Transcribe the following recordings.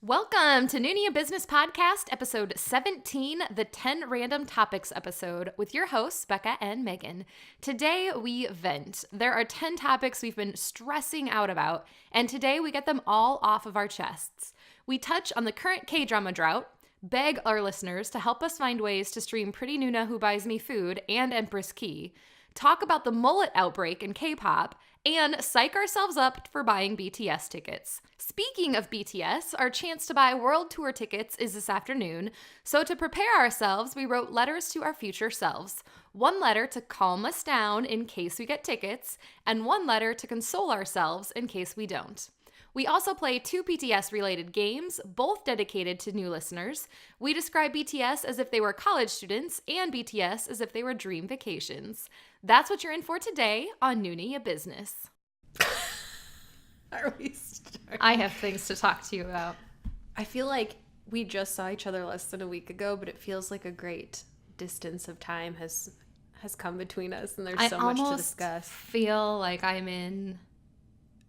Welcome to Noona Ya Business Podcast, episode 17, the 10 Random Topics episode, with your hosts, Becca and Megan. Today, we vent. There are 10 topics we've been stressing out about, and today we get them all off of our chests. We touch on the current Kdrama drought, beg our listeners to help us find ways to stream Pretty Noona Who Buys Me Food and Empress Ki, talk about the Mullet outbreak in Kpop, and psych ourselves up for buying BTS tickets. Speaking of BTS, our chance to buy world tour tickets is this afternoon, so to prepare ourselves, we wrote letters to our future selves. One letter to calm us down in case we get tickets, and one letter to console ourselves in case we don't. We also play 2 BTS-related games, both dedicated to new listeners. We describe BTS as if they were college students and BTS as if they were dream vacations. That's what you're in for today on Noona Ya Business. Are we starting? I have things to talk to you about. I feel like we just saw each other less than a week ago, but it feels like a great distance of time has come between us, and there's so much to discuss. I feel like I'm in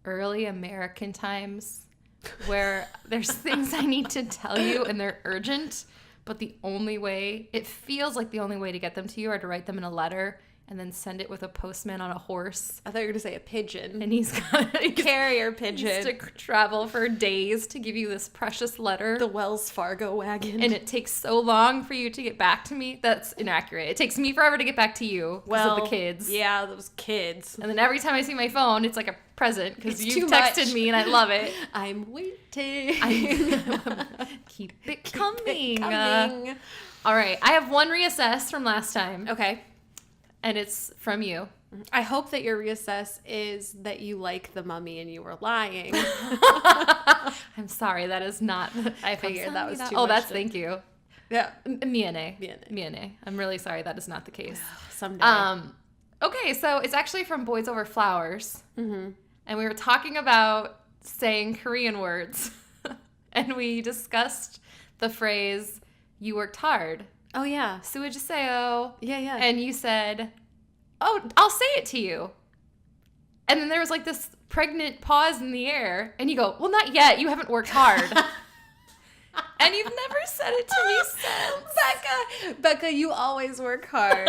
early American times where there's things I need to tell you and they're urgent, but it feels like the only way to get them to you are to write them in a letter and then send it with a postman on a horse. I thought you were going to say a pigeon. And he's got a carrier pigeon. He's to travel for days to give you this precious letter. The Wells Fargo wagon. And it takes so long for you to get back to me. That's inaccurate. It takes me forever to get back to you because of the kids. Yeah, those kids. And then every time I see my phone, it's like a present because you've texted me and I love it. I'm waiting. Keep it coming. All right. I have one reassess from last time. Okay. And it's from you. I hope that your reassess is that you like the mummy and you were lying. I'm sorry, that is not. I figured that was too much. Oh, that's thank you. Yeah. Miene. I'm really sorry that is not the case. Someday. Okay, so it's actually from Boys Over Flowers. Mm-hmm. And we were talking about saying Korean words. And we discussed the phrase, you worked hard. Oh, yeah. Suwajuseyo. Yeah. And you said, oh, I'll say it to you. And then there was like this pregnant pause in the air. And you go, well, not yet. You haven't worked hard. And you've never said it to me since. Becca, you always work hard.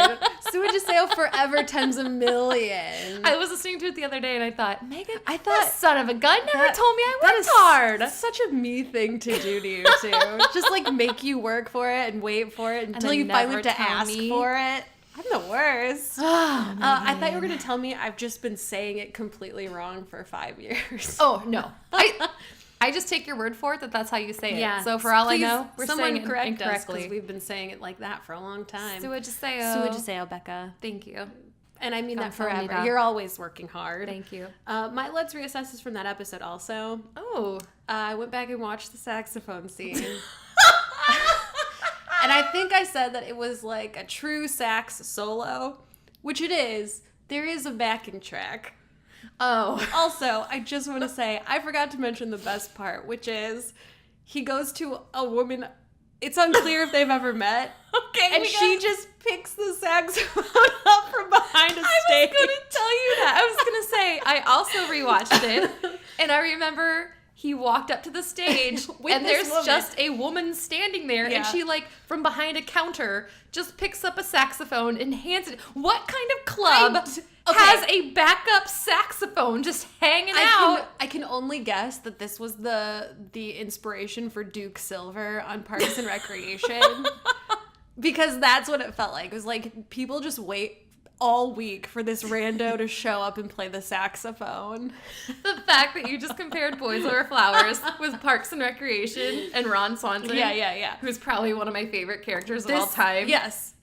Suwajuseyo forever times a million. I was listening to it the other day and I thought, Megan, this son of a gun never told me I worked hard. That's such a me thing to do to you, too. Just like make you work for it and wait for it until you finally have to ask for it. I'm the worst. Oh, I thought you were going to tell me I've just been saying it completely wrong for 5 years. Oh, no. I just take your word for it that that's how you say it. Yeah. So for all I know, we're saying it incorrectly. incorrectly. We've been saying it like that for a long time. Suwajuseyo, Becca. Thank you. And I mean that forever. You're always working hard. Thank you. My Let's Reassess is from that episode also. Oh. I went back and watched the saxophone scene. And I think I said that it was like a true sax solo, which it is. There is a backing track. Oh. Also, I just want to say, I forgot to mention the best part, which is he goes to a woman. It's unclear if they've ever met. Okay. And she just picks the saxophone up from behind a stage. I was going to tell you that. I was going to say, I also rewatched it. And I remember he walked up to the stage and there's just a woman standing there. Yeah. And she, like, from behind a counter, just picks up a saxophone and hands it. What kind of club has a backup saxophone just hanging out? I can only guess that this was the inspiration for Duke Silver on Parks and Recreation. Because that's what it felt like. It was like people just wait all week for this rando to show up and play the saxophone. The fact that you just compared Boys Over Flowers with Parks and Recreation and Ron Swanson. Yeah. Who's probably one of my favorite characters of all time. Yes.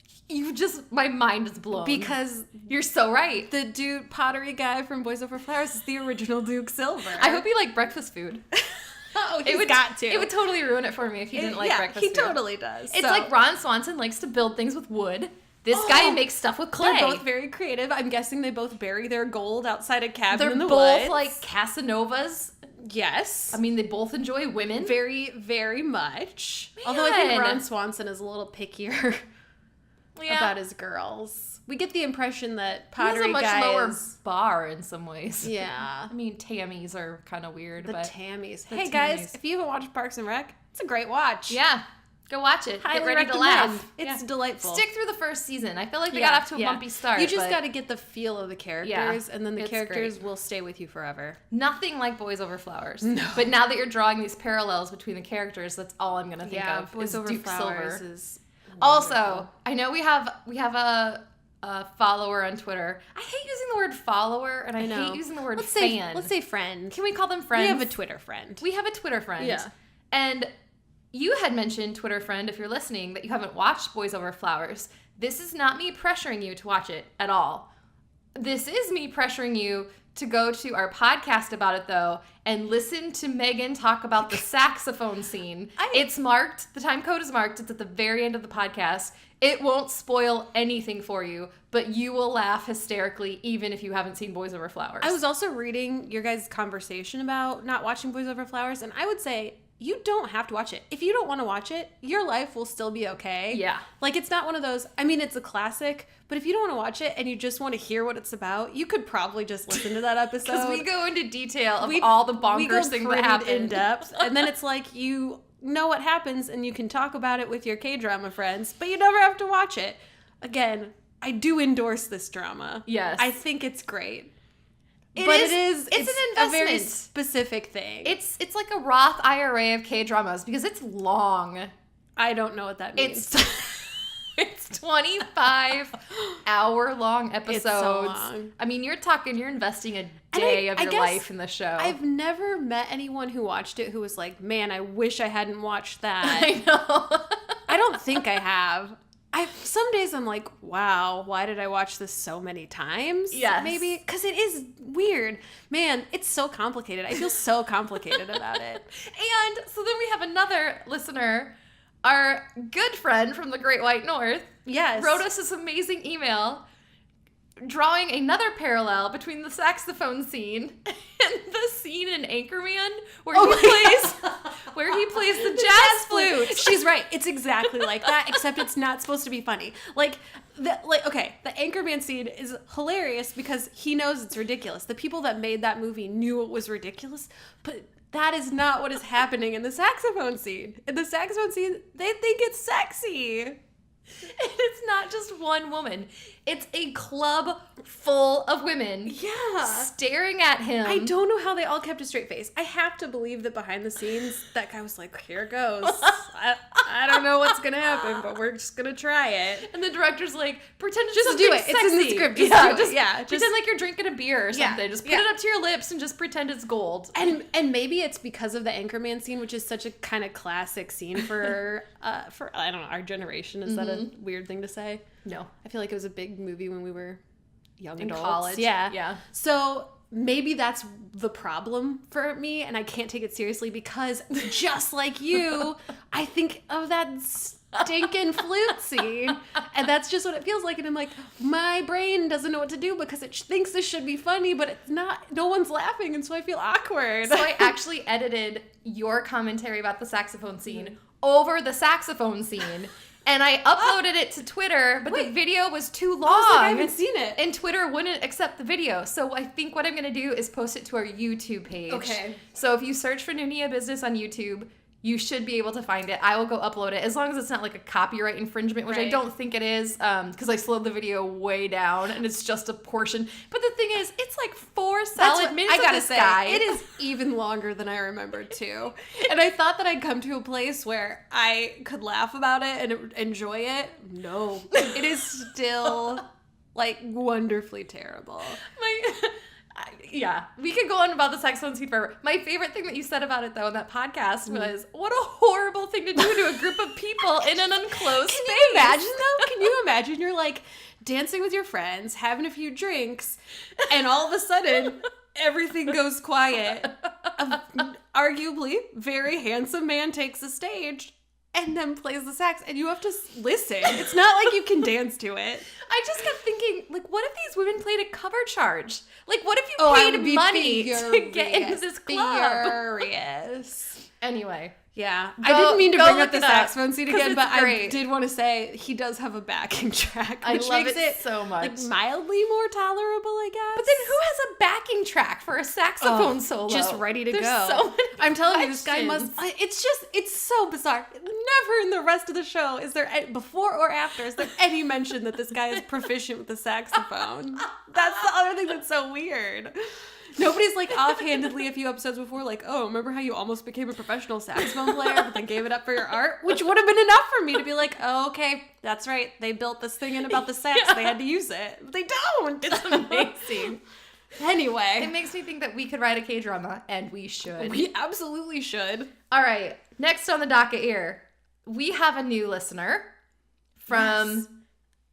My mind is blown. Because you're so right. The dude pottery guy from Boys Over Flowers is the original Duke Silver. I hope you like breakfast food. Oh, he's got to. It would totally ruin it for me if you didn't like breakfast food. He totally does. It's like Ron Swanson likes to build things with wood. This guy makes stuff with clay. They're both very creative. I'm guessing they both bury their gold outside a cabin in the woods. They're both woods. like Casanovas. Yes. I mean, they both enjoy women. Very, very much. Man. Although I think Ron Swanson is a little pickier about his girls. We get the impression that He has pottery a much guy lower is... bar in some ways. Yeah. I mean, Tammys are kind of weird, The but Tammys. the Hey, Tammys. guys, if you haven't watched Parks and Rec, it's a great watch. Yeah. Go watch it. Highly Get ready to recommend. laugh. It's delightful. Stick through the first season. I feel like they got off to a bumpy start. You just got to get the feel of the characters, and then the it's characters great. will stay with you forever. Nothing like Boys Over Flowers. No. But now that you're drawing these parallels between the characters, that's all I'm going to think of. Boys is Over Duke Flowers Silver. is Also, wonderful. I know we have a follower on Twitter. I hate using the word follower, and I hate using the word fan. Let's say friend. Can we call them friends? We have a Twitter friend. We have a Twitter friend. Yeah. And you had mentioned, Twitter friend, if you're listening, that you haven't watched Boys Over Flowers. This is not me pressuring you to watch it at all. This is me pressuring you to go to our podcast about it, though, and listen to Megan talk about the saxophone scene. It's marked. The time code is marked. It's at the very end of the podcast. It won't spoil anything for you, but you will laugh hysterically even if you haven't seen Boys Over Flowers. I was also reading your guys' conversation about not watching Boys Over Flowers, and I would say you don't have to watch it. If you don't want to watch it, your life will still be okay. Yeah. Like, it's not one of those, I mean, it's a classic, but if you don't want to watch it and you just want to hear what it's about, you could probably just listen to that episode. Because we go into detail of all the bonkers things that happen. in depth, and then it's like you know what happens and you can talk about it with your K-drama friends, but you never have to watch it. Again, I do endorse this drama. Yes. I think it's great. It's It's an investment. a very specific thing. It's like a Roth IRA of K-dramas because it's long. I don't know what that means. It's 25 hour-long episodes. It's so long. I mean, you're investing a day of your life in the show. I've never met anyone who watched it who was like, man, I wish I hadn't watched that. I know. I don't think I have. Some days I'm like, wow, why did I watch this so many times? Yes. Maybe because it is weird. Man, it's so complicated. I feel so complicated about it. And so then we have another listener, our good friend from the Great White North, Yes. wrote us this amazing email drawing another parallel between the saxophone scene and the scene in Anchorman where he plays the jazz flute. She's right. It's exactly like that, except it's not supposed to be funny. The Anchorman scene is hilarious because he knows it's ridiculous. The people that made that movie knew it was ridiculous, but that is not what is happening in the saxophone scene. In the saxophone scene, they think it's sexy. And it's not just one woman. It's a club full of women. Yeah. Staring at him. I don't know how they all kept a straight face. I have to believe that behind the scenes, that guy was like, here goes. I don't know what's going to happen, but we're just going to try it. And the director's like, pretend it's Just something do it. sexy. It's in the script. Just do it. Yeah. Pretend like you're drinking a beer or something. Yeah. Just put it up to your lips and just pretend it's gold. And maybe it's because of the Anchorman scene, which is such a kind of classic scene for I don't know, our generation. Is that a weird thing to say? No. I feel like it was a big movie when we were young In adults. college. Yeah. Yeah. So maybe that's the problem for me, and I can't take it seriously because just like you, I think of that stinking flute scene, and that's just what it feels like. And I'm like, my brain doesn't know what to do because it thinks this should be funny, but it's not. No one's laughing, and so I feel awkward. So I actually edited your commentary about the saxophone scene over the saxophone scene. And I uploaded it to Twitter, but the video was too long. I haven't seen it. And Twitter wouldn't accept the video. So I think what I'm going to do is post it to our YouTube page. Okay. So if you search for Noona Ya Business on YouTube, you should be able to find it. I will go upload it, as long as it's not like a copyright infringement, which I don't think it is, because I slowed the video way down, and it's just a portion. But the thing is, it's like 4 solid minutes I gotta of this say, guy. it is even longer than I remembered too. And I thought that I'd come to a place where I could laugh about it and enjoy it. No, it is still like wonderfully terrible. Yeah, we could go on about the saxophone scene forever. My favorite thing that you said about it, though, in that podcast was, what a horrible thing to do to a group of people in an enclosed space. Can you imagine, though? Can you imagine you're, like, dancing with your friends, having a few drinks, and all of a sudden, everything goes quiet. Arguably, very handsome man takes the stage and then plays the sax, and you have to listen. It's not like you can dance to it. I just kept thinking, like, what if these women played a cover charge? Like, what if you paid money to get into this club? Furious. Anyway, Yeah. I didn't mean to bring up the saxophone scene again, but great. I did want to say he does have a backing track, I which love makes it so much. like mildly more tolerable, I guess. But then who has a backing track for a saxophone solo? Just ready to There's go. So many I'm telling you, this guy must. questions. It's so bizarre. Never in the rest of the show is there before or after is there any mention that this guy is proficient with the saxophone. That's the other thing that's so weird. Nobody's like offhandedly a few episodes before, like, oh, remember how you almost became a professional saxophone player, but then gave it up for your art? Which would have been enough for me to be like, oh, okay, that's right. They built this thing in about the sax. They had to use it. But they don't. It's amazing. Anyway. It makes me think that we could write a K-drama, and we should. We absolutely should. All right. Next on the docket here, we have a new listener from, Yes.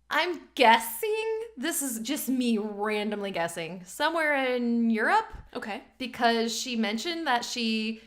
I'm guessing, this is just me randomly guessing, somewhere in Europe. Okay. Because she mentioned that she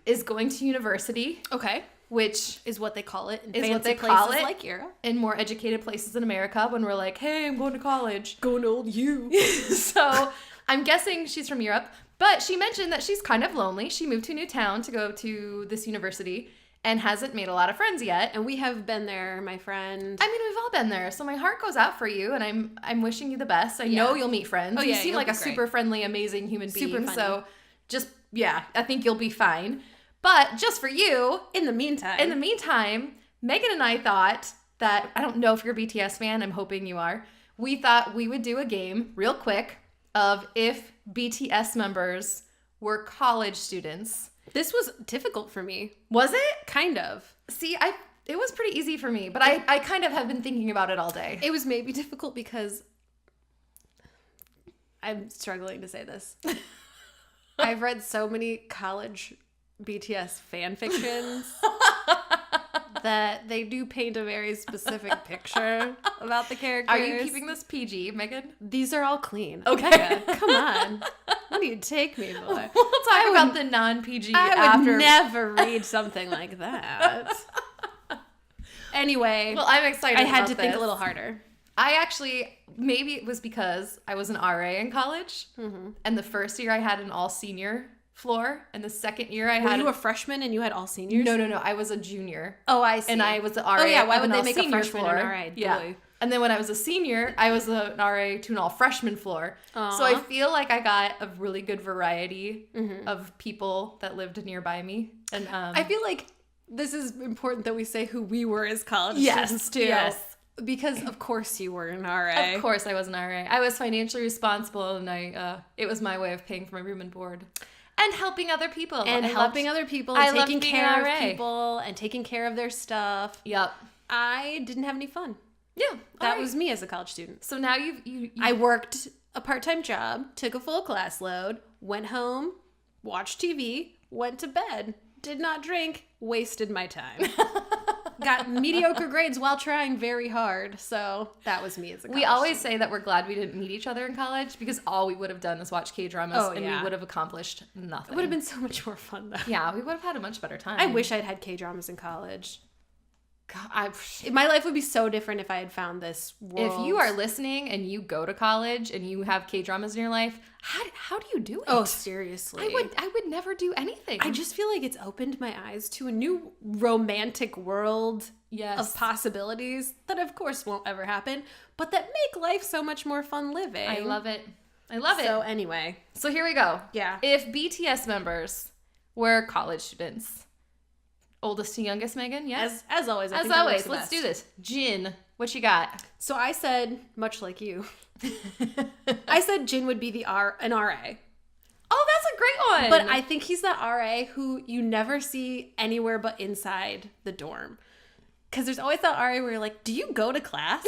is going to university. Okay. Which is what they call it in is fancy what they places call it like Europe. In more educated places in America when we're like, hey, I'm going to college. Going to old you. So I'm guessing she's from Europe. But she mentioned that she's kind of lonely. She moved to a new town to go to this university and hasn't made a lot of friends yet. And we have been there, my friend. I mean, we've all been there. So my heart goes out for you, and I'm wishing you the best. I know you'll meet friends. Oh, you yeah, seem like a be great. super friendly, amazing human being. Super funny. So just, yeah, I think you'll be fine. But just for you, In the meantime, Megan and I thought that, I don't know if you're a BTS fan, I'm hoping you are. We thought we would do a game real quick of if BTS members were college students. this was difficult for me. Was it? Kind of. See, it was pretty easy for me, but I kind of have been thinking about it all day. It was maybe difficult because I'm struggling to say this. I've read so many college BTS fan fictions that they do paint a very specific picture about the characters. Are you keeping this PG, Megan? These are all clean. Okay. Becca, come on. What do you take me for? We'll talk about the non-PG I after. would never read something like that. Anyway, Well, I'm excited I had about to think this. a little harder. I actually, maybe it was because I was an RA in college, and the first year I had an all-senior floor, and the second year I Were had... you a freshman and you had all seniors? No, I was a junior. Oh, I see. And I was the RA. Oh, yeah, why of would an they make a all-senior freshman floor. an RA? Yeah. Boy. And then when I was a senior, I was an RA to an all-freshman floor. Aw. So I feel like I got a really good variety of people that lived nearby me. And I feel like this is important that we say who we were as college Yes, students, too. yes. Because, of course, you were an RA. of course I was an RA. I was financially responsible, and it was my way of paying for my room and board. And helping other people. And I helping helped- other people I and loved taking being care an of RA. people and taking care of their stuff. Yep. I didn't have any fun. Yeah. That was me as a college student. So now you I worked a part-time job, took a full class load, went home, watched TV, went to bed, did not drink, wasted my time. Got mediocre grades while trying very hard. So that was me as a college We always student. say that we're glad we didn't meet each other in college because all we would have done is watch K-dramas and we would have accomplished nothing. It would have been so much more fun, though. Yeah, we would have had a much better time. I wish I'd had K-dramas in college. God, My life would be so different if I had found this world. if you are listening and you go to college and you have K-dramas in your life, how do you do it? Oh, seriously. I would never do anything. I just feel like it's opened my eyes to a new romantic world of possibilities that, of course, won't ever happen, but that make life so much more fun living. I love it. I love it. So anyway, So here we go. Yeah. If BTS members were college students, oldest to youngest, Megan, yes? as always, I As think that works always, the let's best. do this. Jin, what you got? So I said, much like you, I said Jin would be an RA. Oh, that's a great one. But I think he's that RA who you never see anywhere but inside the dorm. Because there's always that RA where you're like, do you go to class?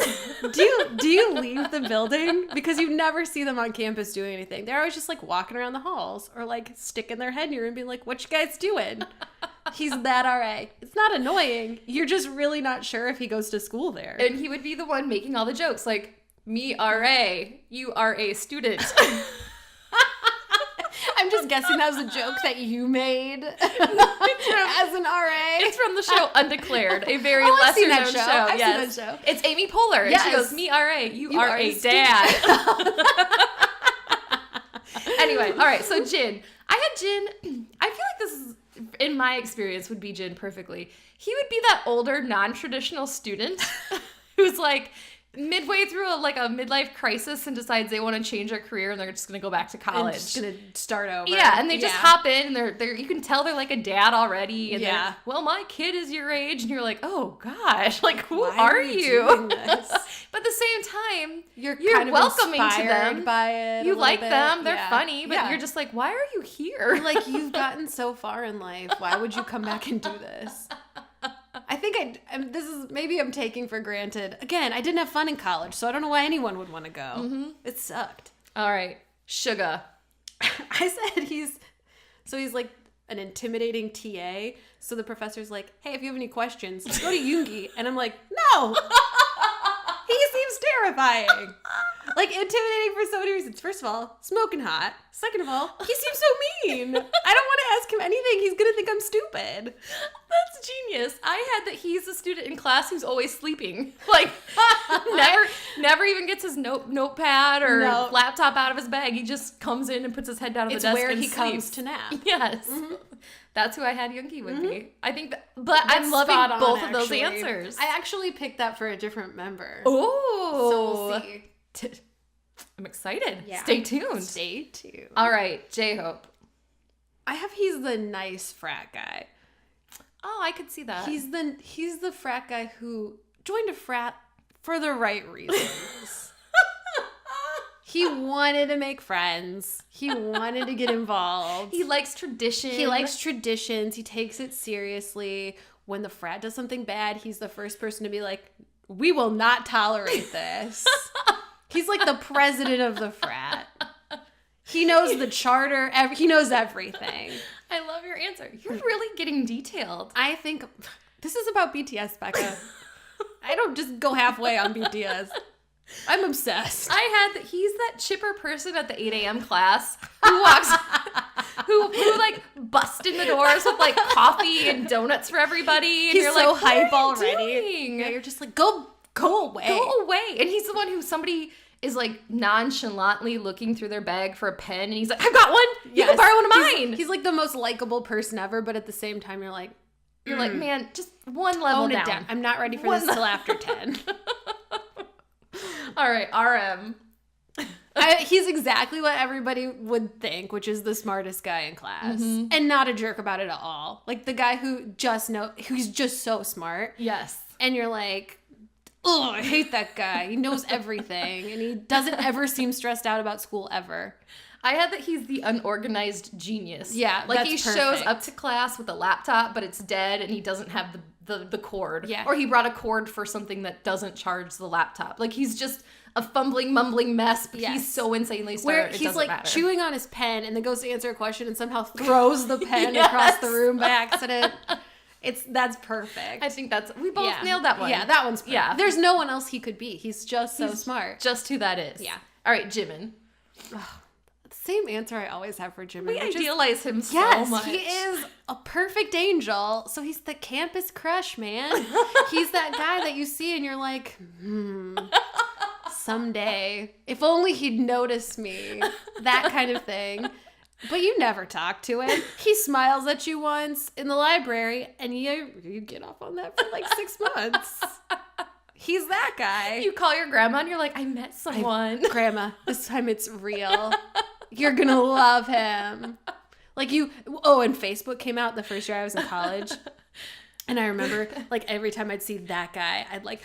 do you leave the building? Because you never see them on campus doing anything. They're always just like walking around the halls or like sticking their head in your room and being like, what you guys doing? He's that RA. It's not annoying. You're just really not sure if he goes to school there. And he would be the one making all the jokes, like, me RA, you are a student. I'm just guessing that was a joke that you made as an RA. It's from the show Undeclared, a very I've lesser seen that known show. show. I've Yes. seen that show. It's Amy Poehler. And she Yes. goes, me RA, you are a student." dad. Anyway, all right, so Jin. I had Jin. I feel like this is in my experience, would be Jin perfectly. He would be that older, non-traditional student who's like midway through a midlife crisis and decides they want to change their career and they're just going to go back to college. And just going to start over. Yeah, and they just hop in and they're you can tell they're like a dad already. And yeah. Well, my kid is your age. And you're like, oh gosh, like who Why are you? Doing this? But at the same time, you're kind of welcoming to inspired them. by it. You like them. They're yeah. funny. But you're just like, why are you here? You're like, you've gotten so far in life. Why would you come back and do this? I think maybe I'm taking for granted. Again, I didn't have fun in college, so I don't know why anyone would want to go. Mm-hmm. It sucked. All right. Suga. I said he's like an intimidating TA. So the professor's like, hey, if you have any questions, go to Yoongi. And I'm like, no. He seems terrifying. Like, intimidating for so many reasons. First of all, smoking hot. Second of all, he seems so mean. I don't want to ask him anything. He's going to think I'm stupid. That's genius. I had that he's a student in class who's always sleeping. Like, never even gets his notepad or laptop out of his bag. He just comes in and puts his head down on the desk and sleeps. It's where he comes to nap. Yes. Mm-hmm. That's who I had Yoongi would be. I think but That's I'm loving both of those answers. I actually picked that for a different member. Oh. So we'll see. I'm excited. Yeah. Stay tuned. Stay tuned. All right, J-Hope. He's the nice frat guy. Oh, I could see that. He's the frat guy who joined a frat for the right reasons. He wanted to make friends. He wanted to get involved. He likes tradition. He likes traditions. He takes it seriously. When the frat does something bad, he's the first person to be like, we will not tolerate this. He's like the president of the frat. He knows the charter. He knows everything. I love your answer. You're really getting detailed. I think this is about BTS, Becca. I don't just go halfway on BTS. I'm obsessed. I had that he's that chipper person at the 8 a.m. class who walks, who like busts in the doors with like coffee and donuts for everybody. And He's you're so like, hype already. Yeah, you're just like, go away. Go away. And he's the one who somebody is like nonchalantly looking through their bag for a pen and he's like, I've got one. You can borrow one of mine. He's like the most likable person ever, but at the same time you're like, man, just one level tone it down. I'm not ready for this till after 10. All right, RM. He's exactly what everybody would think, which is the smartest guy in class. Mm-hmm. And not a jerk about it at all. Like the guy who's just so smart. Yes. And you're like, oh, I hate that guy. He knows everything. And he doesn't ever seem stressed out about school ever. I had that he's the unorganized genius. Yeah, like that's he perfect. shows up to class with a laptop, but it's dead, and he doesn't have the cord. Yeah, or he brought a cord for something that doesn't charge the laptop. Like he's just a fumbling, mumbling mess. But he's so insanely smart. Where he's like chewing on his pen, and then goes to answer a question, and somehow throws the pen across the room by accident. That's perfect. I think we both nailed that one. Yeah, that one's perfect. Yeah. There's no one else he could be. He's just so smart. Just who that is. Yeah. All right, Jimin. Same answer I always have for Jimin. We idealize him so much. He is a perfect angel. So he's the campus crush, man. He's that guy that you see and you're like, someday, if only he'd notice me. That kind of thing. But you never talk to him. He smiles at you once in the library and you get off on that for like 6 months. He's that guy. You call your grandma and you're like, I met someone. Grandma, this time it's real. You're gonna love him. And Facebook came out the first year I was in college. And I remember, like, every time I'd see that guy, I'd, like,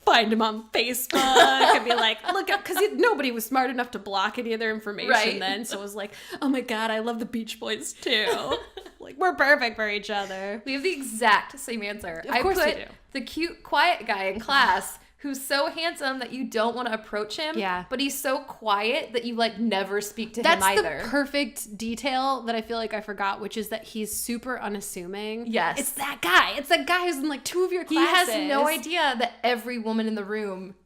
find him on Facebook and be like, look up, because nobody was smart enough to block any of their information then. So it was like, oh my God, I love the Beach Boys too. Like, we're perfect for each other. We have the exact same answer. Of course we do. The cute, quiet guy in class who's so handsome that you don't want to approach him. Yeah. But he's so quiet that you like never speak to him either. That's the perfect detail that I feel like I forgot, which is that he's super unassuming. Yes. It's that guy. It's that guy who's in like 2 of your classes. He has no idea that every woman in the room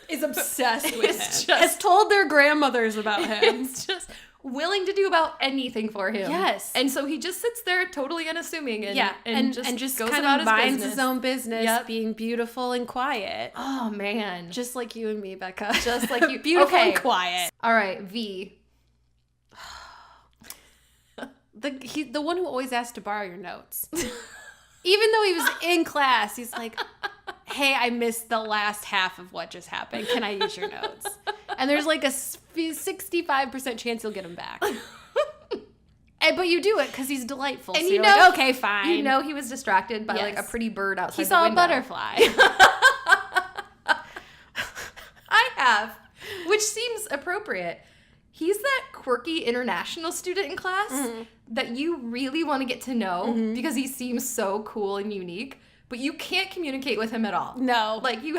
is obsessed with him. Has told their grandmothers about him. It's just willing to do about anything for him. Yes. And so he just sits there totally unassuming and just goes kind about of his minds business. his own business, being beautiful and quiet. Oh man. Just like you and me, Becca. Just like you. Beautiful and quiet. All right, V. the one who always asked to borrow your notes. Even though he was in class, he's like, hey, I missed the last half of what just happened. Can I use your notes? And there's like a 65% chance you'll get them back. But you do it because he's delightful. And so you you're know, like, okay, fine. You know he was distracted by like a Yes. pretty bird outside He the saw a window. butterfly. I have, which seems appropriate. He's that quirky international student in class that you really want to get to know because he seems so cool and unique, but you can't communicate with him at all. No. Like you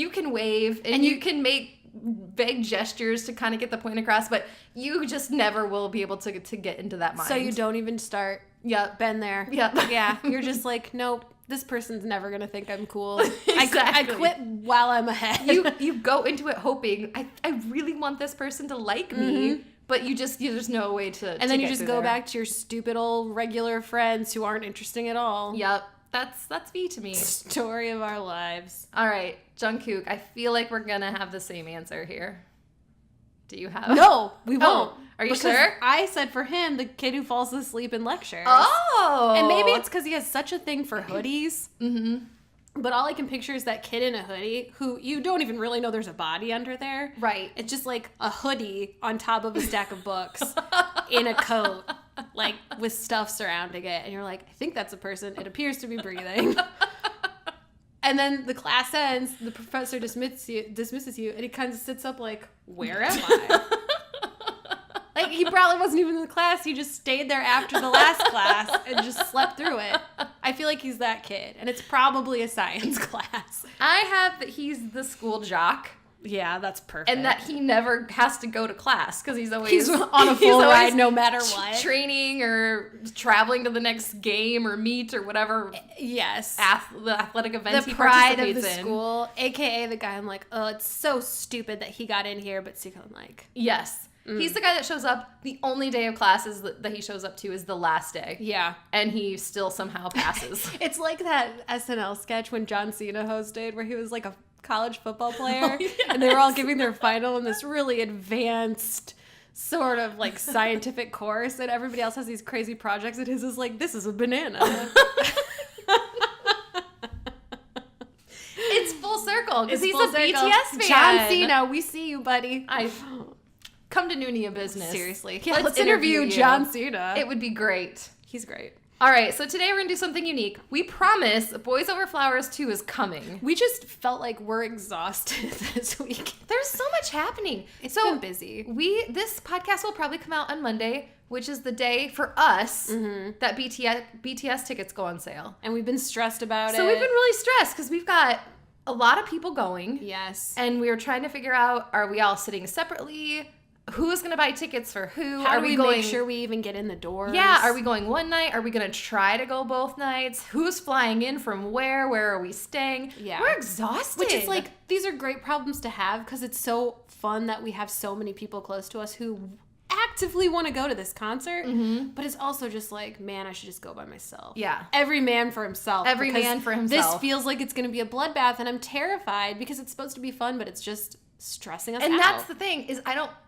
can wave and you can make vague gestures to kind of get the point across, but you just never will be able to get into that mind. So you don't even start. Yep. Been there. Yep. Yeah. You're just like, nope, this person's never going to think I'm cool. Exactly. I quit while I'm ahead. You go into it hoping, I really want this person to like me, but there's no way to. And then you just go back to your stupid old regular friends who aren't interesting at all. Yep. That's me to me. Story of our lives. All right, Jungkook, I feel like we're gonna have the same answer here. Do you have? No, we won't. Oh, are you Because sure? I said for him, the kid who falls asleep in lectures. Oh. And maybe it's because he has such a thing for hoodies. Mm-hmm. But all I can picture is that kid in a hoodie who you don't even really know there's a body under there. Right. It's just like a hoodie on top of a stack of books in a coat, like with stuff surrounding it. And you're like, I think that's a person. It appears to be breathing. And then the class ends, the professor dismisses you, and he kind of sits up like, where am I? Like, he probably wasn't even in the class. He just stayed there after the last class and just slept through it. I feel like he's that kid. And it's probably a science class. I have that he's the school jock. Yeah, that's perfect. And that he never has to go to class because he's always on a full ride no matter what. Training or traveling to the next game or meet or whatever. Yes. The athletic event The he pride participates of the in. school, a.k.a. the guy I'm like, oh, it's so stupid that he got in here, but secretly I'm like... Yes. He's the guy that shows up. The only day of classes that he shows up to is the last day. Yeah. And he still somehow passes. It's like that SNL sketch when John Cena hosted where he was like a college football player. Yes. And they were all giving their final in this really advanced sort of like scientific course. And everybody else has these crazy projects. And his is like, this is a banana. It's full circle because he's full a circle. BTS fan. John Cena, we see you, buddy. Come to Noona Ya Business. Seriously. Yeah, let's interview you. John Cena. It would be great. He's great. All right, so today we're going to do something unique. We promise Boys Over Flowers 2 is coming. We just felt like we're exhausted this week. There's so much happening. It's been busy. This podcast will probably come out on Monday, which is the day for us that BTS tickets go on sale. And we've been stressed about it. So we've been really stressed because we've got a lot of people going. Yes. And we were trying to figure out, are we all sitting separately? Who's going to buy tickets for who? How are do we going, make sure we even get in the doors? Yeah, are we going one night? Are we going to try to go both nights? Who's flying in from where? Where are we staying? Yeah. We're exhausted. Which is like, these are great problems to have because it's so fun that we have so many people close to us who actively want to go to this concert. But it's also just like, man, I should just go by myself. Yeah. Every man for himself. Every man for himself. This feels like it's going to be a bloodbath and I'm terrified because it's supposed to be fun, but it's just stressing us out. And that's the thing is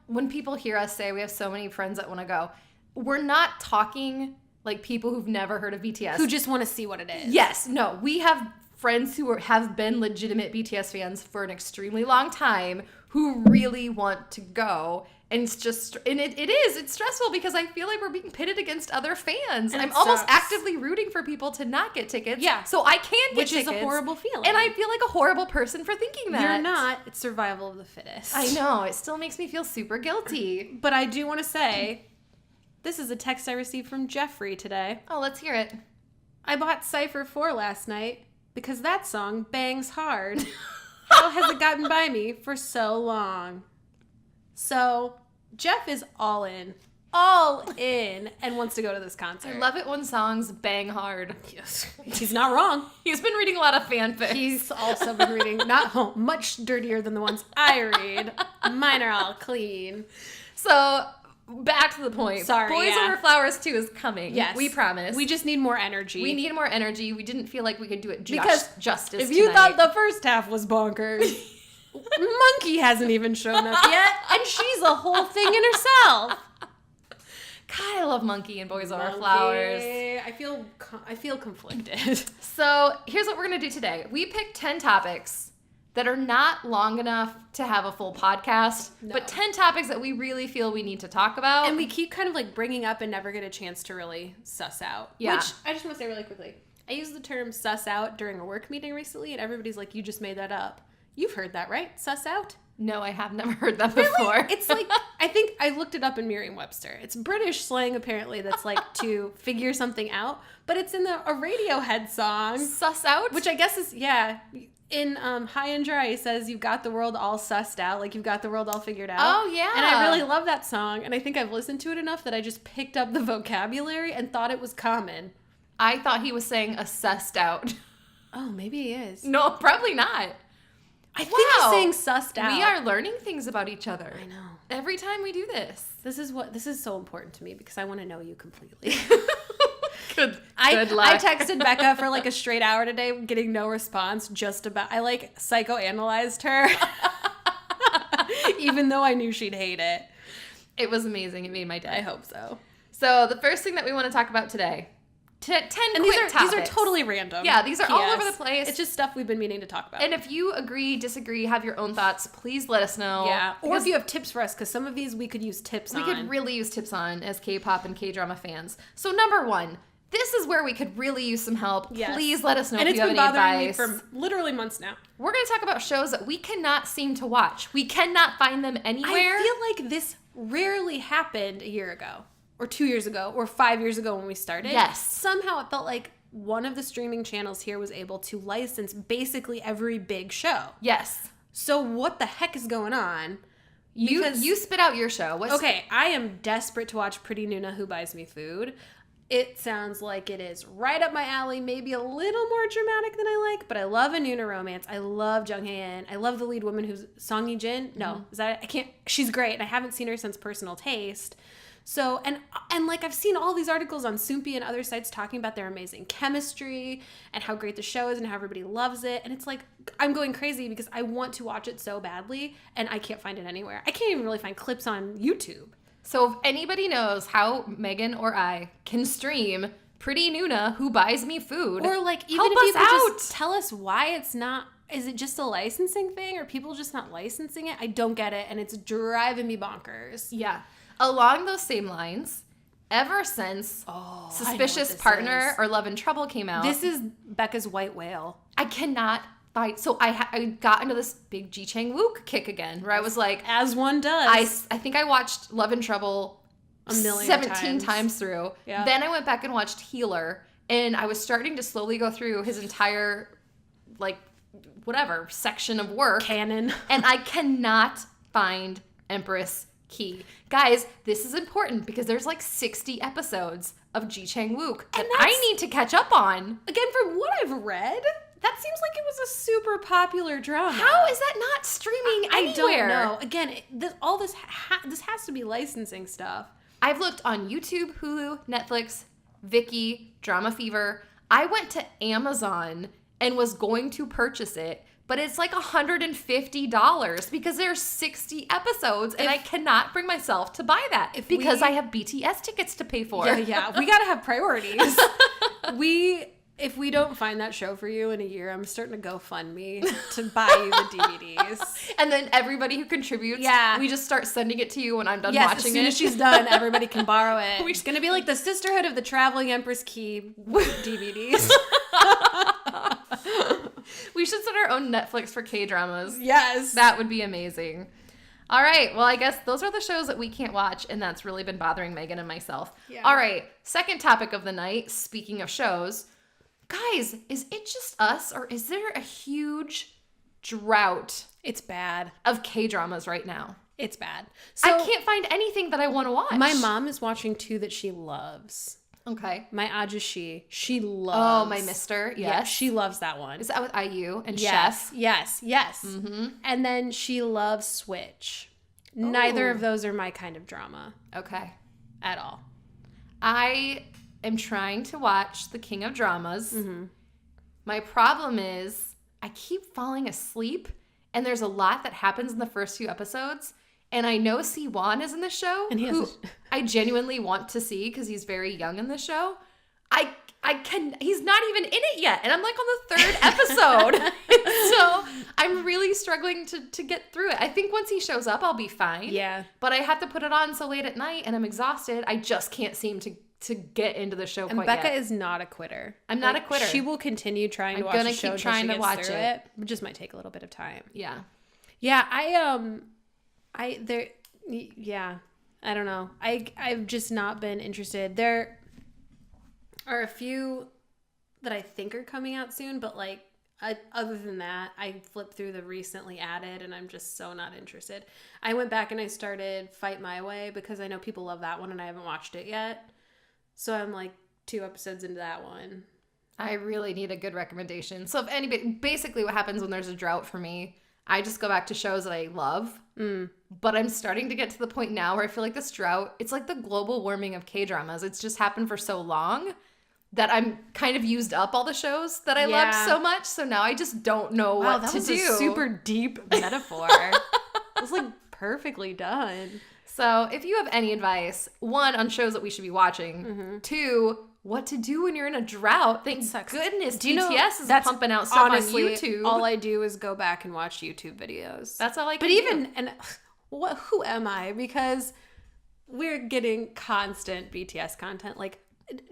when people hear us say we have so many friends that want to go, we're not talking like people who've never heard of BTS. Who just want to see what it is. Yes. No, we have friends who have been legitimate BTS fans for an extremely long time who really want to go. And it's just, and it's stressful because I feel like we're being pitted against other fans. And I'm it almost sucks. actively rooting for people to not get tickets. Yeah. So I can get Which tickets. is a horrible feeling. And I feel like a horrible person for thinking that. You're not. It's survival of the fittest. I know. It still makes me feel super guilty. But I do want to say, this is a text I received from Jeffrey today. Oh, let's hear it. I bought Cypher 4 last night because that song bangs hard. How has it gotten by me for so long? So, Jeff is all in, and wants to go to this concert. I love it when songs bang hard. Yes. He's not wrong. He's been reading a lot of fanfic. He's also been reading much dirtier than the ones I read. Mine are all clean. So, back to the point. Sorry, Boys yeah. Over Flowers 2 is coming. Yes. We promise. We just need more energy. We need more energy. We didn't feel like we could do it Because justice if you tonight. thought the first half was bonkers, Monkey hasn't even shown up yet, and she's a whole thing in herself. God, I love Monkey and Boys Over Monkey. Flowers. I feel conflicted. So here's what we're going to do today. We picked 10 topics that are not long enough to have a full podcast, but 10 topics that we really feel we need to talk about. And we keep kind of like bringing up and never get a chance to really suss out. Yeah. Which I just want to say really quickly. I used the term suss out during a work meeting recently, and everybody's like, you just made that up. You've heard that, right? Suss out? No, I have never heard that before. It's like, I think I looked it up in Merriam-Webster. It's British slang, apparently, that's like to figure something out, but it's in a Radiohead song. Suss out? Which I guess is, yeah. In High and Dry, he says, you've got the world all sussed out, like you've got the world all figured out. Oh, yeah. And I really love that song, and I think I've listened to it enough that I just picked up the vocabulary and thought it was common. I thought he was saying assessed out. Oh, maybe he is. No, probably not. I think he's saying sussed out. We are learning things about each other. I know. Every time we do this. This is so important to me because I want to know you completely. Good luck. I texted Becca for like a straight hour today, getting no response. I like psychoanalyzed her, even though I knew she'd hate it. It was amazing. It made my day. I hope so. So the first thing that we want to talk about today, 10 and quick topics. These are totally random. Yeah, these are all Yes. over the place. It's just stuff we've been meaning to talk about. And if you agree, disagree, have your own thoughts, please let us know. Yeah, or if you have tips for us, because some of these we could use tips on. We could really use tips on as K-pop and K-drama fans. So number one, this is where we could really use some help. Yes. Please let us know and if you have it's any been bothering advice. me for literally months now. We're going to talk about shows that we cannot seem to watch. We cannot find them anywhere. I feel like this rarely happened a year ago, or 2 years ago, or 5 years ago when we started. Yes. Somehow it felt like one of the streaming channels here was able to license basically every big show. Yes. So what the heck is going on? You spit out your show. Okay, I am desperate to watch Pretty Noona Who Buys Me Food. It sounds like it is right up my alley, maybe a little more dramatic than I like, but I love a Noona romance. I love Jung Hae-in. I love the lead woman who's Song Yi-jin. No, is that, I can't, she's great, and I haven't seen her since Personal Taste. So, and like I've seen all these articles on Soompi and other sites talking about their amazing chemistry and how great the show is and how everybody loves it. And it's like, I'm going crazy because I want to watch it so badly and I can't find it anywhere. I can't even really find clips on YouTube. So if anybody knows how Megan or I can stream Pretty Noona Who Buys Me Food, or like even help if you us could out. just tell us why it's not, is it just a licensing thing? Or people just not licensing it? I don't get it and it's driving me bonkers. Yeah. Along those same lines, ever since Suspicious Partner or Love and Trouble came out, This is Becca's white whale. I cannot find. So I got into this big Ji Chang-wook kick again, where I was like, As one does. I think I watched Love and Trouble A million 17 times through. Yeah. Then I went back and watched Healer, and I was starting to slowly go through his entire, like, whatever section of work. Canon. And I cannot find Empress Ki. Guys, this is important because there's like 60 episodes of Ji Chang-wook that I need to catch up on. Again, from what I've read, that seems like it was a super popular drama. How is that not streaming I anywhere? don't know. Again, this has to be licensing stuff. I've looked on YouTube, Hulu, Netflix, Viki, Drama Fever. I went to Amazon and was going to purchase it, but it's like $150 because there's 60 episodes and I cannot bring myself to buy that because I have BTS tickets to pay for. Yeah. We got to have priorities. If we don't find that show for you in a year, I'm starting to GoFundMe to buy you the DVDs. And then everybody who contributes, we just start sending it to you when I'm done watching it. As soon as she's done, everybody can borrow it. It's going to be like the Sisterhood of the Traveling Empress Ki DVDs. We should start our own Netflix for K-dramas. Yes. That would be amazing. All right. Well, I guess those are the shows that we can't watch, and that's really been bothering Megan and myself. Yeah. All right. Second topic of the night, speaking of shows. Guys, is it just us, or is there a huge drought? It's bad. Of K-dramas right now. It's bad. So, I can't find anything that I want to watch. My mom is watching two that she loves. Okay. My Ajushi, she loves. Oh, my mister, yes. Yeah, she loves that one. Is that with IU and Chef? Yes. Mm-hmm. And then she loves Switch. Ooh. Neither of those are my kind of drama. Okay. At all. I am trying to watch The King of Dramas. Mm-hmm. My problem is I keep falling asleep, and there's a lot that happens in the first few episodes, And I know Siwon is in the show, And he has who I genuinely want to see because he's very young in the show. He's not even in it yet. And I'm like on the 3rd episode. So I'm really struggling to get through it. I think once he shows up, I'll be fine. Yeah. But I have to put it on so late at night and I'm exhausted. I just can't seem to get into the show And quite Becca yet. is not a quitter. I'm not a quitter. She will continue trying to I'm watch gonna the show keep trying until to she watch gets through it. It just might take a little bit of time. Yeah. Yeah, I don't know. I've just not been interested. There are a few that I think are coming out soon, but like other than that, I flipped through the recently added and I'm just so not interested. I went back and I started Fight My Way because I know people love that one and I haven't watched it yet. So I'm like 2 episodes into that one. I really need a good recommendation. So if anybody, basically what happens when there's a drought for me, I just go back to shows that I love. But I'm starting to get to the point now where I feel like this drought, it's like the global warming of K-dramas. It's just happened for so long that I'm kind of used up all the shows that I loved so much. So now I just don't know what that to was do. a super deep metaphor. It was like perfectly done. So if you have any advice, 1, on shows that we should be watching, 2, what to do when you're in a drought. Thank goodness BTS is pumping out stuff honestly, on YouTube. All I do is go back and watch YouTube videos. That's all I can do. do. But even, and who am I? Because we're getting constant BTS content. Like,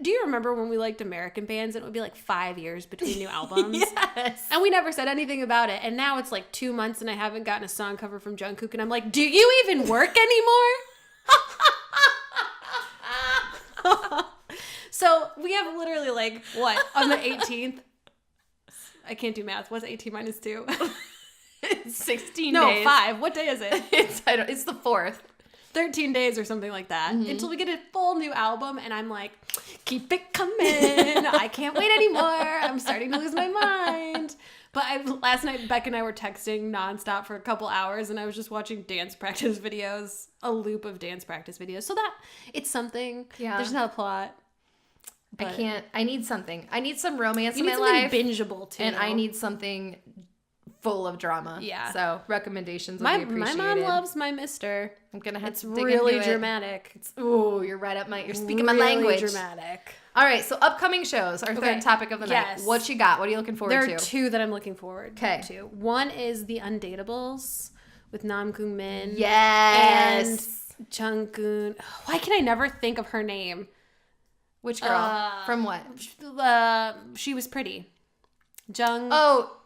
do you remember when we liked American bands and it would be like 5 years between new albums? Yes. And we never said anything about it. And now it's like 2 months and I haven't gotten a song cover from Jungkook. And I'm like, do you even work anymore? So we have literally like, what, on the 18th? I can't do math. What's 18 minus 2? It's 16 No, days. 5. What day is it? It's the 4th. 13 days or something like that until we get a full new album. And I'm like, keep it coming. I can't wait anymore. I'm starting to lose my mind. But last night, Becca and I were texting nonstop for a couple hours and I was just watching dance practice videos, a loop of dance practice videos. So that it's something. Yeah. There's not a plot. I can't. I need something. I need some romance in You my need something life. bingeable too. And I need something full of drama. Yeah. So recommendations would my be appreciated. mom loves My Mister. I'm gonna have It's to dig really into it. dramatic. Ooh, you're right up you're speaking my Really language. dramatic. All right, so upcoming shows, our third topic of the night. Yes. What you got? What are you looking forward to? There are 2 that I'm looking forward 'Kay. to. One is The Undateables with Nam Goong Min. Yes. And Jungkook. Why can I never think of her name? Which girl? From what? She was pretty. Jung. Oh,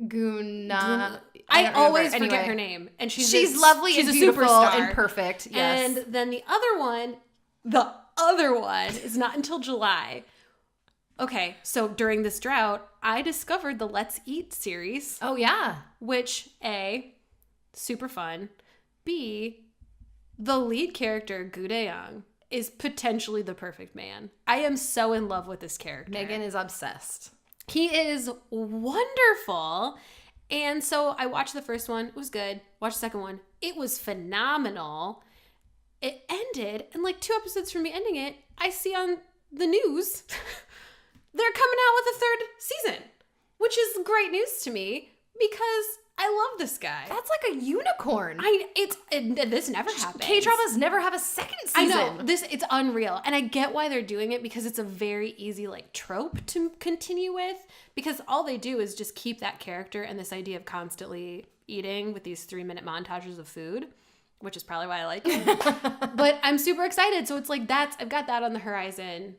Guna. I always remember. forget Anyway. her name, and she's lovely she's and a beautiful superstar and perfect. Yes. And then the other one is not until July. Okay, so during this drought, I discovered the Let's Eat series, oh yeah. which A, super fun. B, the lead character Gu Dae-young is potentially the perfect man. I am so in love with this character. Megan is obsessed. He is wonderful. And so I watched the first one. It was good. Watched the second one. It was phenomenal. It ended. And like 2 episodes from me ending it, I see on the news they're coming out with a 3rd season, which is great news to me because I love this guy. That's like a unicorn. This never happens. K-dramas never have a second season. I know. It's unreal. And I get why they're doing it because it's a very easy like trope to continue with because all they do is just keep that character and this idea of constantly eating with these 3-minute montages of food, which is probably why I like it. But I'm super excited. So it's like I've got that on the horizon,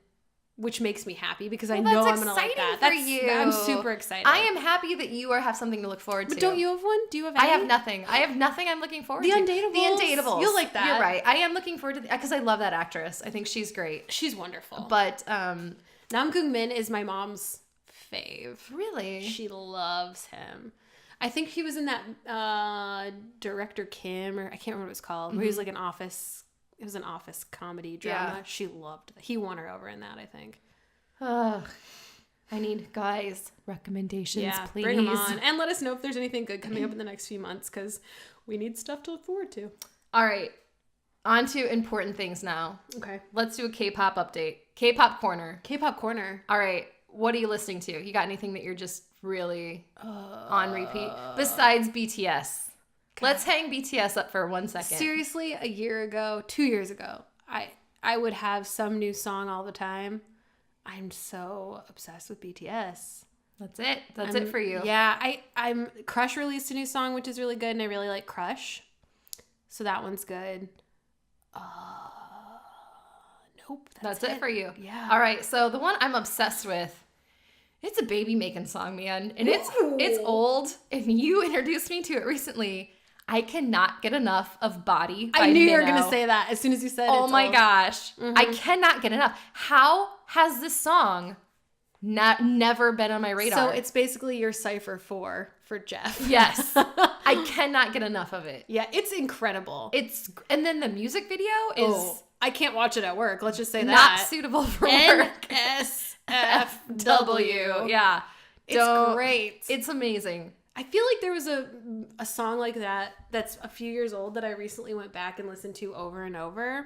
which makes me happy because I know I'm going to like that. For you. I'm super excited. I am happy that you have something to look forward to. But don't you have one? Do you have any? I have nothing. I have nothing I'm looking forward The to. Undateables. The Undateables. You'll like that. You're right. I am looking forward to because I love that actress. I think she's great. She's wonderful. But Nam Goong Min is my mom's fave. really, She loves him. I think he was in that Director Kim, or I can't remember what it was called, where he was like an office. It was an office comedy drama. Yeah. She loved it. He won her over in that, I think. I need guys recommendations, please. Bring them on. And let us know if there's anything good coming up in the next few months because we need stuff to look forward to. All right, on to important things now. Okay. Let's do a K-pop update. K-pop corner. K-pop corner. All right, what are you listening to? You got anything that you're just really on repeat besides BTS? Let's hang BTS up for 1 second. Seriously, a year ago, 2 years ago, I would have some new song all the time. I'm so obsessed with BTS. That's it. That's it for you. Yeah, I'm Crush released a new song, which is really good, and I really like Crush. So that one's good. Nope. That's it for you. Yeah. All right. So the one I'm obsessed with, it's a baby making song, man. And it's old. And you introduced me to it recently. I cannot get enough of Body by I knew you were Minnow. going to say that as soon as you said it. Oh my gosh. I cannot get enough. How has this song never been on my radar? So it's basically your Cypher 4 for Jeff. Yes. I cannot get enough of it. Yeah, it's incredible. And then the music video is I can't watch it at work. Let's just say not that. suitable for work. NSFW. Yeah. It's great. It's amazing. I feel like there was a song like that that's a few years old that I recently went back and listened to over and over.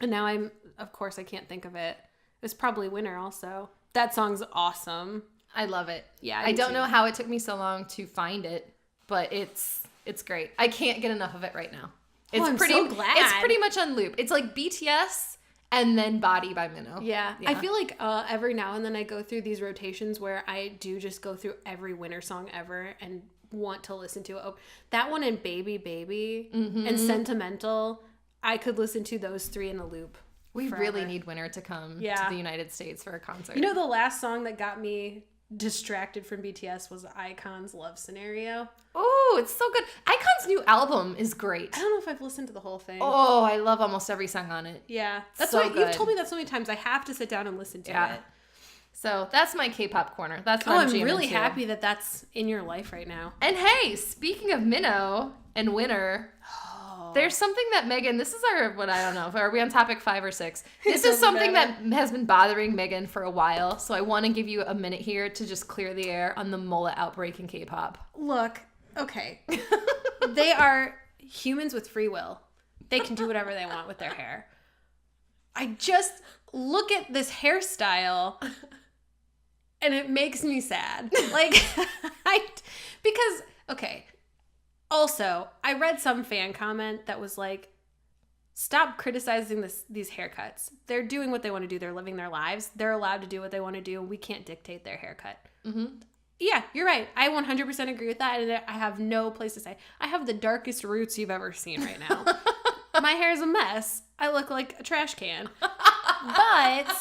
And now of course I can't think of it. It's probably Winter also. That song's awesome. I love it. Yeah, I don't know how it took me so long to find it, but it's great. I can't get enough of it right now. I'm so glad. It's pretty much on loop. It's like BTS and then Body by Minnow. Yeah. I feel like every now and then I go through these rotations where I do just go through every Winter song ever and want to listen to it. Oh, that one and Baby Baby and Sentimental, I could listen to those three in a loop. We forever. really need Winter to come to the United States for a concert. You know, the last song that got me distracted from BTS was Icon's Love Scenario. Oh, it's so good. Icon's new album is great. I don't know if I've listened to the whole thing. Oh, I love almost every song on it. Yeah. That's so why good. you've told me that so many times. I have to sit down and listen to it. So that's my K-pop corner. That's what I'm I'm really into. happy that that's in your life right now. And hey, speaking of Minnow and Winter, there's something that Megan, this is are we on topic 5 or 6? This is something that has been bothering Megan for a while. So I want to give you a minute here to just clear the air on the mullet outbreak in K-pop. Look, okay. They are humans with free will. They can do whatever they want with their hair. I just look at this hairstyle and it makes me sad. Because, okay. Also, I read some fan comment that was like, stop criticizing these haircuts. They're doing what they want to do. They're living their lives. They're allowed to do what they want to do. We can't dictate their haircut. Mm-hmm. Yeah, you're right. I 100% agree with that, and I have no place to say. I have the darkest roots you've ever seen right now. My hair is a mess. I look like a trash can. But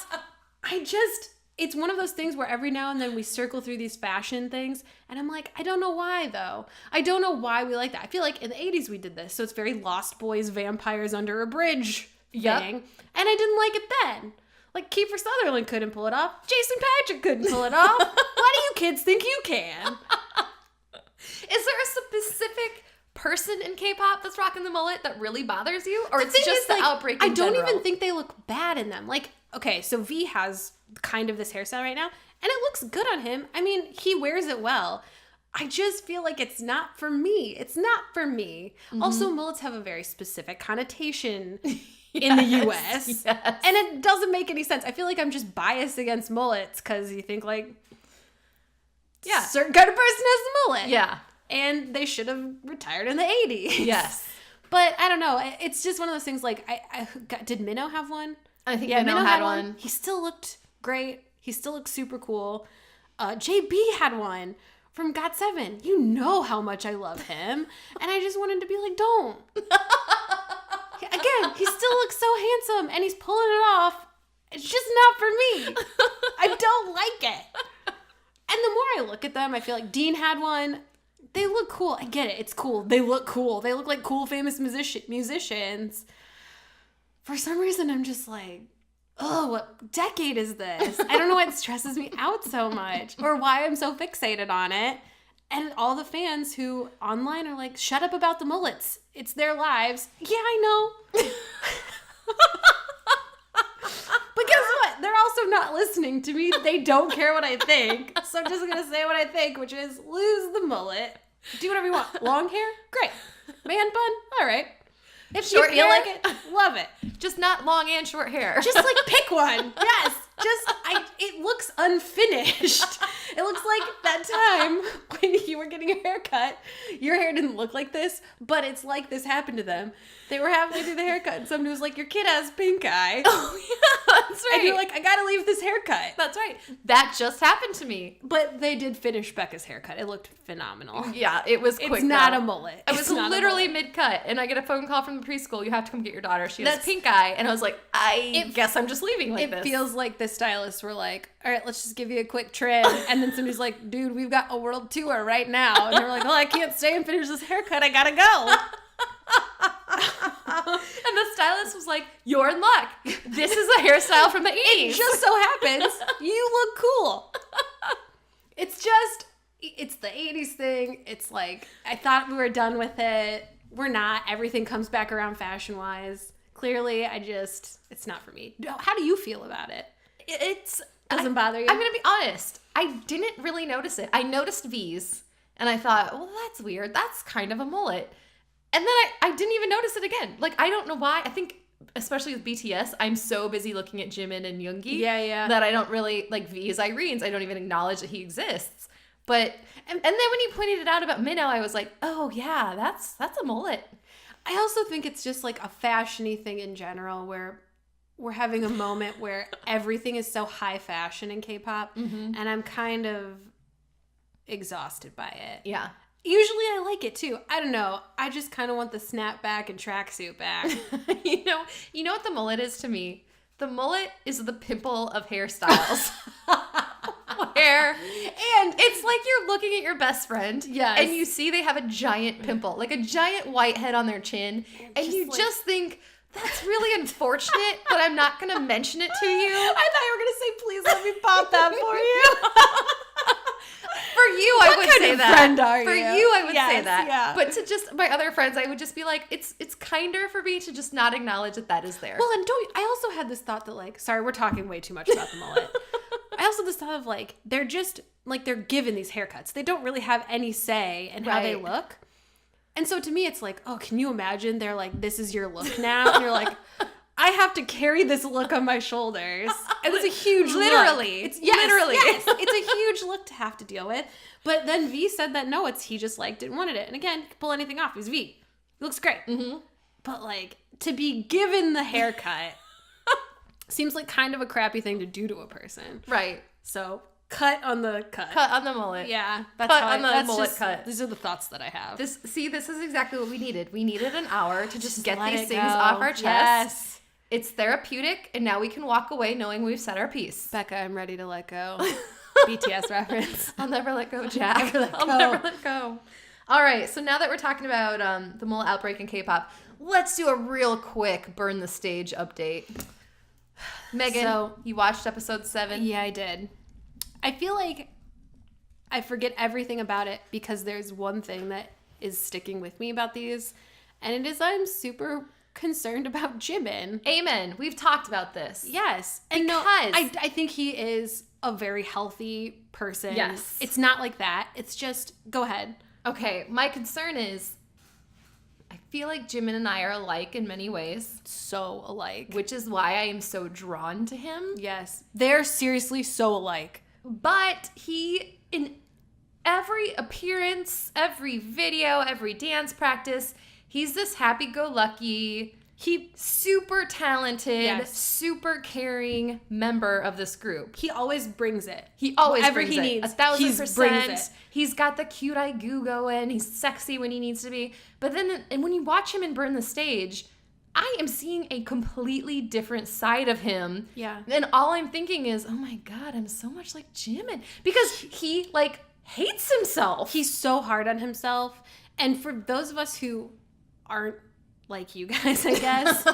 it's one of those things where every now and then we circle through these fashion things, and I'm like, I don't know why, though. I don't know why we like that. I feel like in the 80s we did this, so it's very Lost Boys, vampires under a bridge thing, and I didn't like it then. Like, Kiefer Sutherland couldn't pull it off. Jason Patrick couldn't pull it off. Why do you kids think you can? Is there a specific person in K-pop that's rocking the mullet that really bothers you? Or The it's thing just is, the like, outbreak I in don't general? even think they look bad in them. Like, okay, so V has kind of this hairstyle right now, and it looks good on him. I mean, he wears it well. I just feel like it's not for me. It's not for me. Mm-hmm. Also, mullets have a very specific connotation in the US. Yes. And it doesn't make any sense. I feel like I'm just biased against mullets because you think like, certain kind of person has a mullet. Yeah. And they should have retired in the 80s. Yes. But I don't know. It's just one of those things like, did Minnow have one? I think Minnow had one. He still looked great. He still looked super cool. JB had one from GOT7. You know how much I love him. And I just wanted to be like, don't. Again, he still looks so handsome and he's pulling it off. It's just not for me. I don't like it. And the more I look at them, I feel like Dean had one. They look cool. I get it. It's cool. They look cool. They look like cool, famous musicians. For some reason, I'm just like, oh, what decade is this? I don't know why it stresses me out so much or why I'm so fixated on it. And all the fans who online are like, shut up about the mullets. It's their lives. Yeah, I know. But guess what? They're also not listening to me. They don't care what I think. So I'm just going to say what I think, which is lose the mullet. Do whatever you want. Long hair? Great. Man bun? All right. If Short you feel hair? like it, love it. Just not long and short hair. Just like pick one. Yes. It looks unfinished. It looks like that time when you were getting your hair cut. Your hair didn't look like this, but it's like this happened to them. They were halfway through the haircut and somebody was like, your kid has pink eye. Oh, yeah, that's right. And you're like, I gotta leave this haircut. That's right. That just happened to me. But they did finish Becca's haircut. It looked phenomenal. Yeah, it was quick. It's not though. a mullet. I was literally mid-cut, and I get a phone call from the preschool. You have to come get your daughter. She has pink eye. And I was like, I guess I'm just leaving like this. It feels like the stylists were like, all right, let's just give you a quick trim. And then somebody's like, dude, we've got a world tour right now. And they're like, well, I can't stay and finish this haircut. I gotta go. And the stylist was like, you're in luck. This is a hairstyle from the 80s. It just so happens you look cool. It's the 80s thing. It's like, I thought we were done with it. We're not. Everything comes back around fashion-wise. Clearly, it's not for me. How do you feel about it? It doesn't bother you? I'm going to be honest. I didn't really notice it. I noticed V's, and I thought, well, that's weird. That's kind of a mullet. And then I didn't even notice it again. Like, I don't know why. I think, especially with BTS, I'm so busy looking at Jimin and Yoongi that I don't really, like, V's, Irene's, I don't even acknowledge that he exists. But, and then when you pointed it out about Minnow, I was like, oh, yeah, that's a mullet. I also think it's just, like, a fashion-y thing in general where we're having a moment where everything is so high fashion in K-pop, and I'm kind of exhausted by it. Yeah. Usually I like it too. I don't know. I just kind of want the snapback and tracksuit back. You know what the mullet is to me? The mullet is the pimple of hairstyles. And it's like you're looking at your best friend, and you see they have a giant pimple, like a giant whitehead on their chin, and you just think, that's really unfortunate, but I'm not going to mention it to you. I thought you were going to say, please let me pop that for you. For you, I would say that. Friend are you? For you, I would say that. Yeah. But to just my other friends, I would just be like, it's kinder for me to just not acknowledge that is there. Well, and I also had this thought that, like, sorry, we're talking way too much about the mullet. I also had this thought of, like, they're just, like, they're given these haircuts. They don't really have any say in how they look. And so to me, it's like, oh, can you imagine? They're like, this is your look now. And you're like, I have to carry this look on my shoulders. And it's a huge literally. look. Literally. Yes, it's a huge look to have to deal with. But then V said that no, he just liked it and wanted it. And again, he could pull anything off. He's V. He looks great. Mm-hmm. But like, to be given the haircut seems like kind of a crappy thing to do to a person. Right. So cut on the cut. Cut on the mullet. Yeah. Cut on the mullet cut. These are the thoughts that I have. This is exactly what we needed. We needed an hour to just get these things go. off our chest. Yes. It's therapeutic, and now we can walk away knowing we've said our piece. Becca, I'm ready to let go. BTS reference. I'll never let go, Jack. I'll never let go. All right, so now that we're talking about the Mullet outbreak in K-pop, let's do a real quick burn the stage update. Megan, So, you watched episode 7? Yeah, I did. I feel like I forget everything about it because there's one thing that is sticking with me about these, and it is I'm super concerned about Jimin. Amen. We've talked about this. Yes. And I think he is a very healthy person. Yes. It's not like that. It's just, go ahead. Okay, my concern is I feel like Jimin and I are alike in many ways. So alike. Which is why I am so drawn to him. Yes. They're seriously so alike. But he, in every appearance, every video, every dance practice, he's this happy-go-lucky, super talented, super caring member of this group. He always brings it. He always Whatever brings he it. needs, 1,000%. brings it. He's got the cute eye goo going. He's sexy when he needs to be. But then, and when you watch him in Burn the Stage, I am seeing a completely different side of him. Yeah. And all I'm thinking is, oh my God, I'm so much like Jimin. Because he, like, hates himself. He's so hard on himself. And for those of us who aren't like you guys, I guess,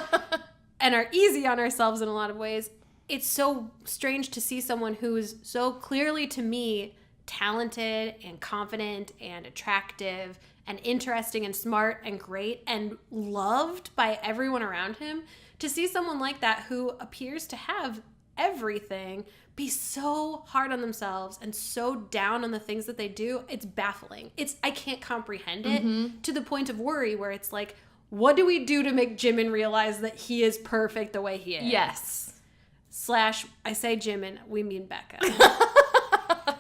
and are easy on ourselves in a lot of ways, it's so strange to see someone who is so clearly, to me, talented and confident and attractive and interesting and smart and great and loved by everyone around him, to see someone like that who appears to have everything be so hard on themselves and so down on the things that they do. It's baffling. I can't comprehend it to the point of worry where it's like, what do we do to make Jimin realize that he is perfect the way he is? Yes. / I say Jimin, we mean Becca.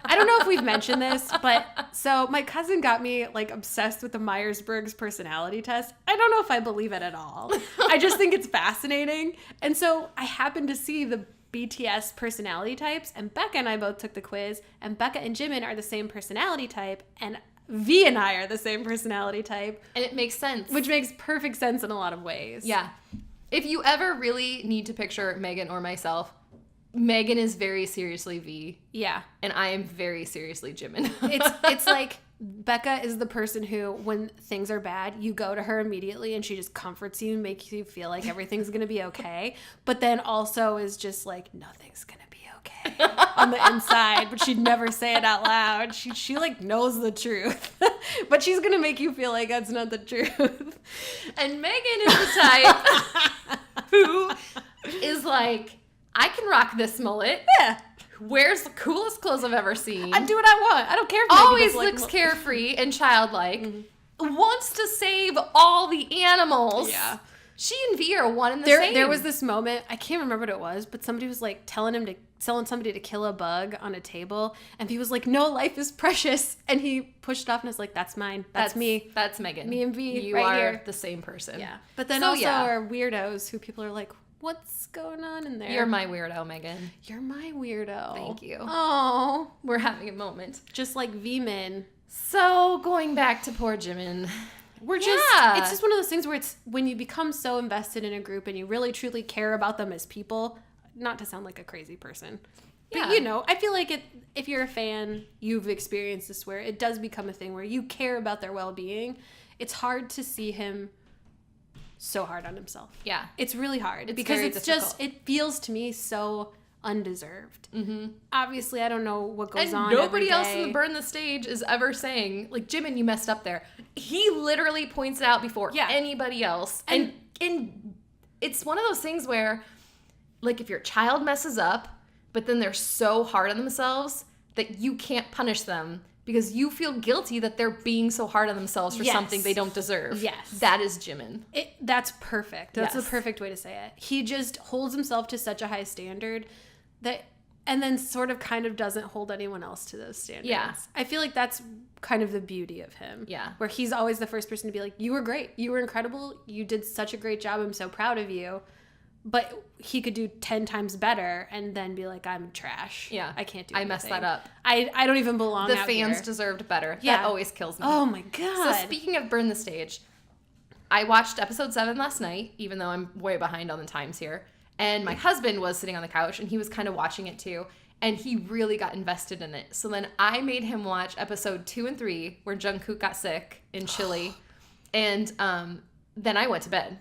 I don't know if we've mentioned this, but so my cousin got me like obsessed with the Myers-Briggs personality test. I don't know if I believe it at all. I just think it's fascinating. And so I happened to see the BTS personality types, and Becca and I both took the quiz, and Becca and Jimin are the same personality type, and V and I are the same personality type. And it makes sense. Which makes perfect sense in a lot of ways. Yeah. If you ever really need to picture Megan or myself, Megan is very seriously V. Yeah. And I am very seriously Jimin. It's like Becca is the person who, when things are bad, you go to her immediately and she just comforts you and makes you feel like everything's going to be okay. But then also is just like, nothing's going to be okay on the inside. But she'd never say it out loud. She like knows the truth. But she's going to make you feel like that's not the truth. And Megan is the type who is like, I can rock this mullet. Yeah. Wears the coolest clothes I've ever seen. I do what I want. I don't care if always looks carefree and childlike. Wants to save all the animals. Yeah. She and V are one and the same. There was this moment, I can't remember what it was, but somebody was like telling somebody to kill a bug on a table, and V was like, no, life is precious. And he pushed it off and was like, that's mine. That's me. That's Megan. Me and V. You right are here. the same person. Yeah. But then are weirdos who people are like, what's going on in there? You're my weirdo, Megan. You're my weirdo. Thank you. Oh. We're having a moment. Just like V-men. So, going back to poor Jimin. It's just one of those things where it's when you become so invested in a group and you really truly care about them as people, not to sound like a crazy person. But, I feel like if you're a fan, you've experienced this where it does become a thing where you care about their well-being. It's hard to see him so hard on himself. Yeah. It's really hard because it's just, it feels to me so undeserved. Mm-hmm. Obviously, I don't know what goes on. And nobody else in the Burn the Stage is ever saying, like, Jimin, you messed up there. He literally points it out before anybody else. And it's one of those things where, like, if your child messes up, but then they're so hard on themselves that you can't punish them because you feel guilty that they're being so hard on themselves for something they don't deserve. Yes. That is Jimin. That's perfect. That's the perfect way to say it. He just holds himself to such a high standard and then sort of kind of doesn't hold anyone else to those standards. Yeah. I feel like that's kind of the beauty of him. Yeah. Where he's always the first person to be like, you were great. You were incredible. You did such a great job. I'm so proud of you. But he could do 10 times better and then be like, I'm trash. Yeah. I can't do anything. I messed that up. I don't even belong out here. The fans deserved better. Yeah. That always kills me. Oh my God. So speaking of Burn the Stage, I watched episode 7 last night, even though I'm way behind on the times here. And my husband was sitting on the couch and he was kind of watching it too. And he really got invested in it. So then I made him watch episode 2 and 3 where Jungkook got sick in Chile. And then I went to bed.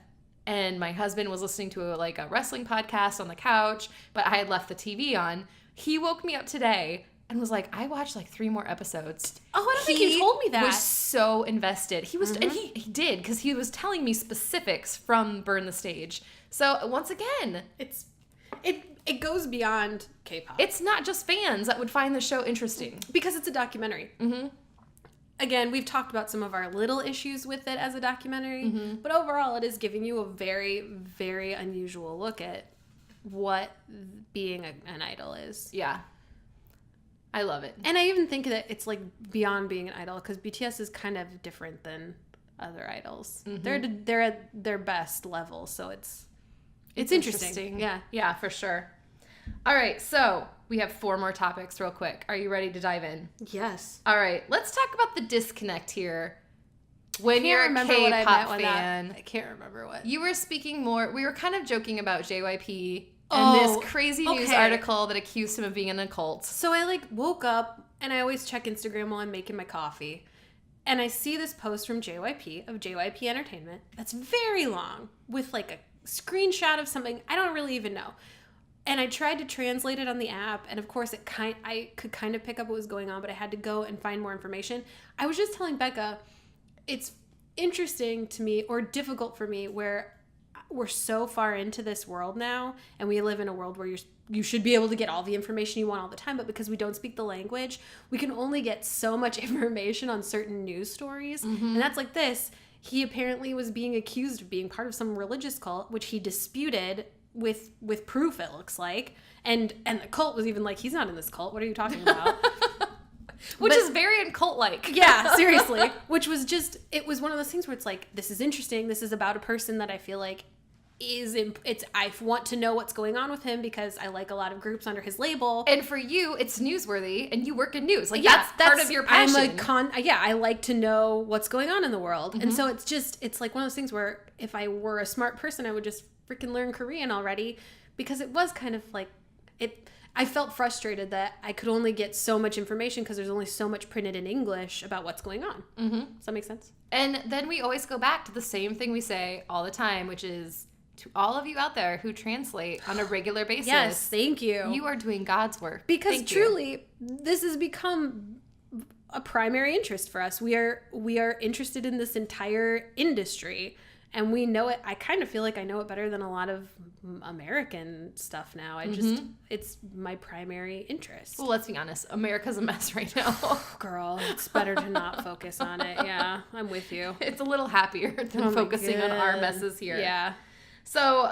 And my husband was listening to a wrestling podcast on the couch, but I had left the TV on. He woke me up today and was like, I watched 3 more episodes. Oh, I don't think you told me that. He was so invested. He was, and he did, because he was telling me specifics from Burn the Stage. So once again, it goes beyond K-pop. It's not just fans that would find the show interesting. Because it's a documentary. Mm-hmm. Again, we've talked about some of our little issues with it as a documentary, but overall it is giving you a very, very unusual look at what being an idol is. Yeah. I love it. And I even think that it's beyond being an idol because BTS is kind of different than other idols. Mm-hmm. They're at their best level, so it's interesting. Yeah. Yeah, for sure. All right, so we have 4 more topics real quick. Are you ready to dive in? Yes. All right, let's talk about the disconnect here. When you're a K-pop fan. I can't remember what. You were speaking more, we were kind of joking about JYP and this crazy news article that accused him of being in a cult. So I woke up and I always check Instagram while I'm making my coffee. And I see this post from JYP of JYP Entertainment that's very long with a screenshot of something I don't really even know. And I tried to translate it on the app, and of course I could kind of pick up what was going on, but I had to go and find more information. I was just telling Becca, it's interesting to me, or difficult for me, where we're so far into this world now, and we live in a world where you should be able to get all the information you want all the time, but because we don't speak the language, we can only get so much information on certain news stories. Mm-hmm. And that's like this. He apparently was being accused of being part of some religious cult, which he disputed with proof, it looks like. And the cult was even like, he's not in this cult. What are you talking about? Which is very uncult-like. Yeah, seriously. Which was just, it was one of those things where it's like, this is interesting. This is about a person that I feel like I want to know what's going on with him because I like a lot of groups under his label. And for you, it's newsworthy, and you work in news. Like, that's part of your passion. I like to know what's going on in the world. And so it's like one of those things where if I were a smart person, I would just freaking learn Korean already, because it was kind of like, I felt frustrated that I could only get so much information because there's only so much printed in English about what's going on. Does that make sense? And then we always go back to the same thing we say all the time, which is, to all of you out there who translate on a regular basis. Yes, thank you. You are doing God's work. Because truly, this has become a primary interest for us. We are interested in this entire industry, and we know it. I kind of feel like I know it better than a lot of American stuff now. It's my primary interest. Well, let's be honest. America's a mess right now. Girl, it's better to not focus on it. Yeah, I'm with you. It's a little happier than focusing on our messes here. Yeah. So,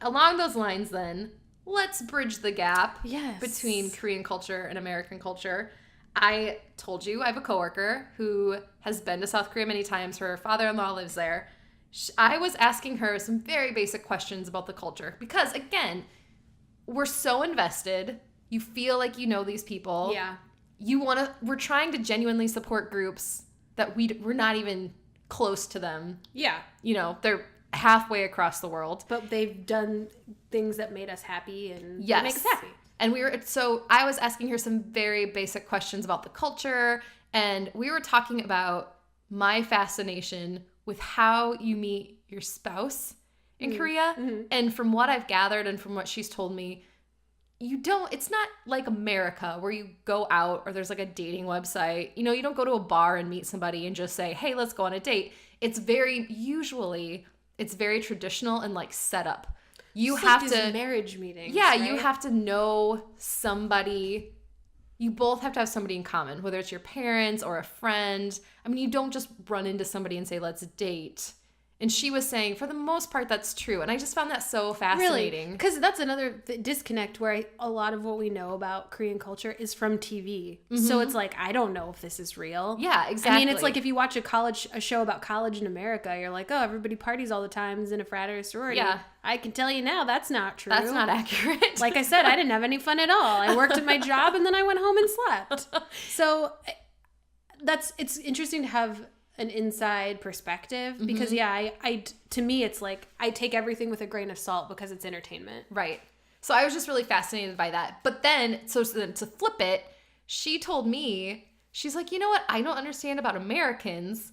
along those lines then, let's bridge the gap Yes. between Korean culture and American culture. I told you I have a coworker who has been to South Korea many times. Her father-in-law lives there. I was asking her some very basic questions about the culture because, again, we're so invested. You feel like you know these people. Yeah. We're trying to genuinely support groups that we're not even close to them. Yeah. You know, they're halfway across the world. But they've done things that made us happy and yes. make us happy. And so I was asking her some very basic questions about the culture, and we were talking about my fascination with how you meet your spouse in Korea. And from what I've gathered and from what she's told me, it's not like America where you go out or there's like a dating website. You know, you don't go to a bar and meet somebody and just say, hey, let's go on a date. It's very traditional and like set up. You have to marriage meetings. Yeah, right? you have to know somebody. You both have to have somebody in common, whether it's your parents or a friend. I mean, you don't just run into somebody and say, let's date. And she was saying, for the most part, that's true. And I just found that so fascinating. Because that's another disconnect where a lot of what we know about Korean culture is from TV. So it's like, I don't know if this is real. Yeah, exactly. I mean, it's like if you watch a show about college in America, you're like, oh, everybody parties all the time, is in a frat or a sorority. Yeah. I can tell you now, that's not true. That's not accurate. Like I said, I didn't have any fun at all. I worked at my job and then I went home and slept. So it's interesting to have an inside perspective because I to me it's like I take everything with a grain of salt because it's entertainment. Right. So I was just really fascinated by that. But then to flip it, she told me, she's like, you know what I don't understand about Americans?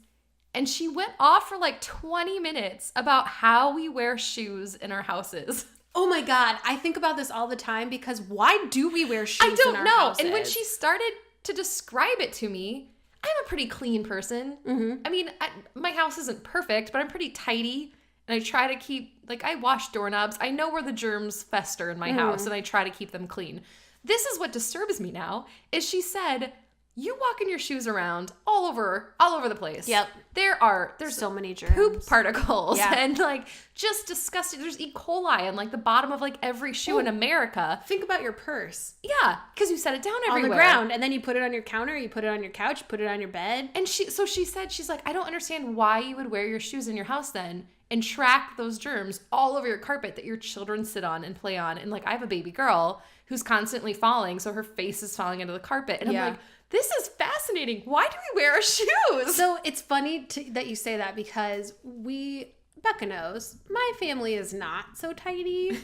And she went off for like 20 minutes about how we wear shoes in our houses. Oh my God. I think about this all the time because why do we wear shoes I don't in our know. houses? And when she started to describe it to me, I'm a pretty clean person. I mean, my house isn't perfect, but I'm pretty tidy. And I try to keep, like, I wash doorknobs. I know where the germs fester in my house, and I try to keep them clean. This is what disturbs me now, is she said, you walk in your shoes around all over the place. Yep. There's so many germs. Poop particles and like just disgusting. There's E. coli on like the bottom of like every shoe in America. Think about your purse. Yeah, because you set it down everywhere. On the ground, and then you put it on your counter, you put it on your couch, put it on your bed. And she said, she's like, I don't understand why you would wear your shoes in your house then and track those germs all over your carpet that your children sit on and play on. And like, I have a baby girl who's constantly falling, so her face is falling into the carpet. And I'm like, this is fascinating. Why do we wear our shoes? So it's funny that you say that because Becca knows, my family is not so tidy.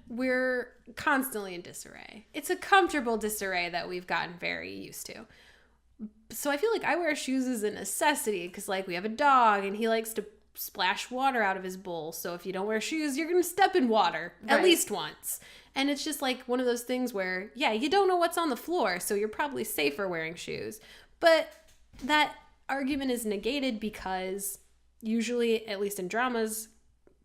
We're constantly in disarray. It's a comfortable disarray that we've gotten very used to. So I feel like I wear shoes as a necessity because like we have a dog and he likes to splash water out of his bowl. So if you don't wear shoes, you're going to step in water at least once. And it's just like one of those things where, yeah, you don't know what's on the floor, so you're probably safer wearing shoes. But that argument is negated because usually, at least in dramas,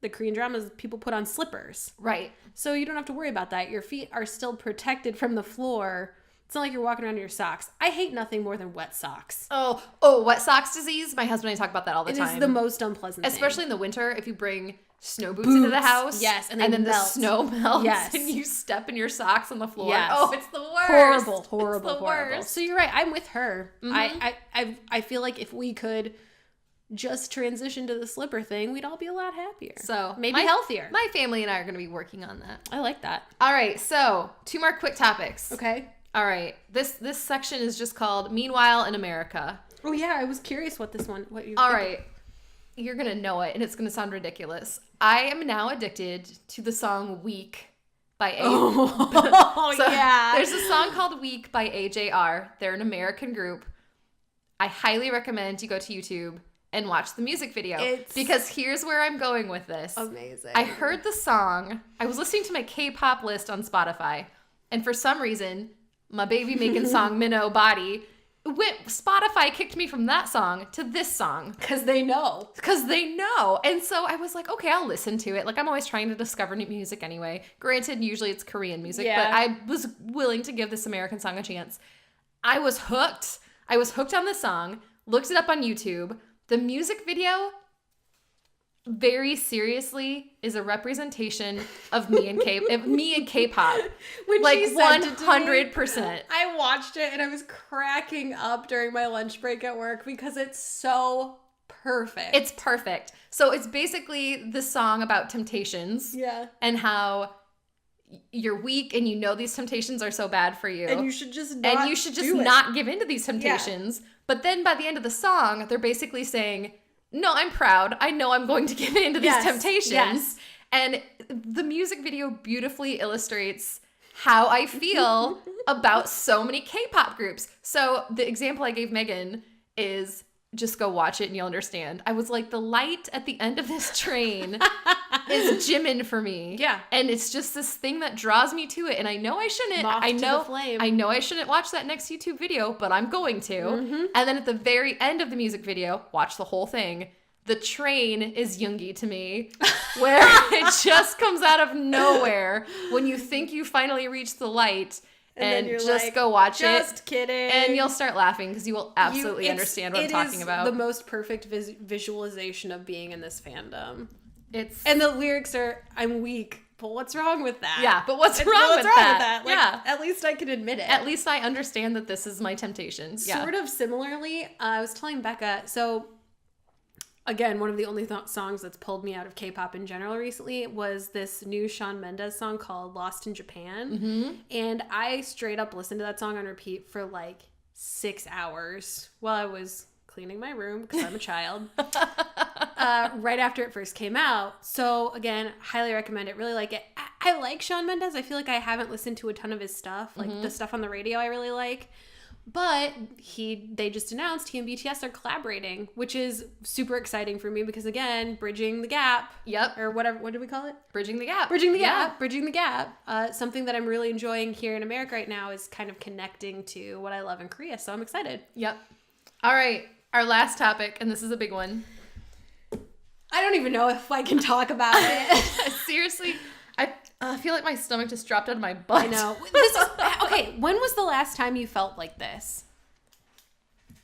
the Korean dramas, people put on slippers. Right. So you don't have to worry about that. Your feet are still protected from the floor. It's not like you're walking around in your socks. I hate nothing more than wet socks. Oh, wet socks disease. My husband and I talk about that all the time. It is the most unpleasant Especially thing. in the winter, if you bring snow boots into the Boots. house. Yes, and then they the melt. snow melts. Yes. And you step in your socks on the floor. Yes. Oh, it's the worst. Horrible, It's horrible, the horrible. worst. So you're right. I'm with her. Mhm. I feel like if we could just transition to the slipper thing, we'd all be a lot happier. So maybe healthier. My family and I are going to be working on that. I like that. All right, so 2 more quick topics. Okay. All right, this section is just called Meanwhile in America. Oh yeah, I was curious what you. All right, you're going to know it, and it's going to sound ridiculous. I am now addicted to the song Weak by Oh, So, yeah. There's a song called Weak by AJR. They're an American group. I highly recommend you go to YouTube and watch the music video. Because here's where I'm going with this. Amazing. I heard the song. I was listening to my K-pop list on Spotify. And for some reason, my baby making song Minnow Body, Spotify kicked me from that song to this song. Because they know. And so I was like, okay, I'll listen to it. Like, I'm always trying to discover new music anyway. Granted, usually it's Korean music, Yeah. but I was willing to give this American song a chance. I was hooked. I was hooked on the song, looked it up on YouTube. The music video, very seriously, is a representation of me and K-pop. When Like she sent it to me, 100%. I watched it and I was cracking up during my lunch break at work because it's so perfect. It's perfect. So it's basically the song about temptations. Yeah. And how you're weak and you know these temptations are so bad for you. And you should just not give in to these temptations. Yeah. But then by the end of the song, they're basically saying, no, I'm proud. I know I'm going to give in to these temptations. Yes. And the music video beautifully illustrates how I feel about so many K-pop groups. So the example I gave Megan is, just go watch it and you'll understand. I was like, the light at the end of this train is Jimin for me. Yeah. And it's just this thing that draws me to it. And I know I shouldn't. Moth to the flame. I know I shouldn't watch that next YouTube video, but I'm going to. Mm-hmm. And then at the very end of the music video, watch the whole thing. The train is Yoongi to me, where it just comes out of nowhere when you think you finally reached the light. And just like, go watch it. Just kidding. And you'll start laughing because you will absolutely understand what I'm talking about. The most perfect visualization of being in this fandom. And the lyrics are, I'm weak, but what's wrong with that? Yeah, but what's wrong with that? Like, yeah. At least I can admit it. At least I understand that this is my temptation. Yeah. Sort of similarly, I was telling Becca, so again, one of the only songs that's pulled me out of K-pop in general recently was this new Shawn Mendes song called Lost in Japan. Mm-hmm. And I straight up listened to that song on repeat for like 6 hours while I was cleaning my room because I'm a child. Right after it first came out. So again, highly recommend it. Really like it. I like Shawn Mendes. I feel like I haven't listened to a ton of his stuff. Like the stuff on the radio I really like. But they just announced he and BTS are collaborating, which is super exciting for me because, again, bridging the gap. Yep. Or whatever. What do we call it? Bridging the gap. Bridging the gap. Bridging the gap. Something that I'm really enjoying here in America right now is kind of connecting to what I love in Korea. So I'm excited. Yep. All right. Our last topic, and this is a big one. I don't even know if I can talk about it. Seriously, I feel like my stomach just dropped out of my butt. I know. Okay, when was the last time you felt like this?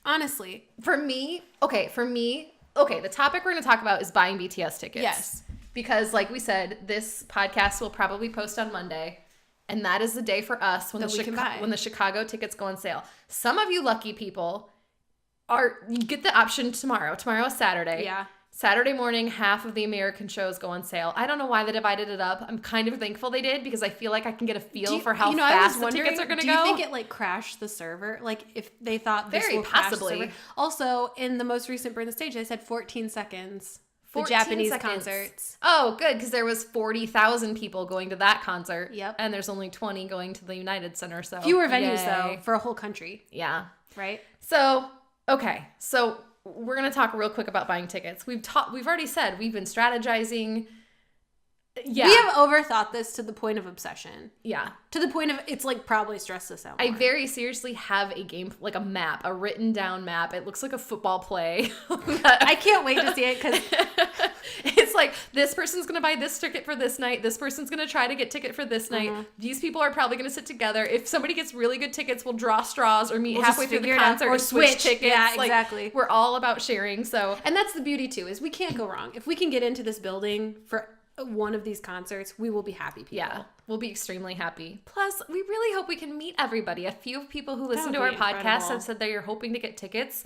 Honestly. For me, the topic we're going to talk about is buying BTS tickets. Yes. Because like we said, this podcast will probably post on Monday. And that is the day for us when the Chicago tickets go on sale. Some of you lucky people you get the option tomorrow. Tomorrow is Saturday. Yeah. Saturday morning, half of the American shows go on sale. I don't know why they divided it up. I'm kind of thankful they did because I feel like I can get a feel for how fast the tickets are going to go. Do you think it like crashed the server? Like if they thought this will crash the server? Also, in the most recent Burn the Stage, they said 14 seconds. 14 the Japanese concerts. Oh, good, because there was 40,000 people going to that concert. Yep. And there's only 20 going to the United Center. So fewer venues though for a whole country. Yeah. Right. So okay, so we're going to talk real quick about buying tickets. We've already said we've been strategizing. Yeah. We have overthought this to the point of obsession. Yeah. To the point of it's like probably stress us out more. I very seriously have a game, like a map, a written down map. It looks like a football play. I can't wait to see it because It's like, this person's going to buy this ticket for this night. This person's going to try to get ticket for this night. These people are probably going to sit together. If somebody gets really good tickets, we'll draw straws or meet halfway through the concert or switch tickets. Yeah, like, exactly. We're all about sharing. So, and that's the beauty too, is we can't go wrong. If we can get into this building for one of these concerts, we will be happy people. Yeah, we'll be extremely happy. Plus, we really hope we can meet everybody. A few people who listen to our podcast have said they're hoping to get tickets.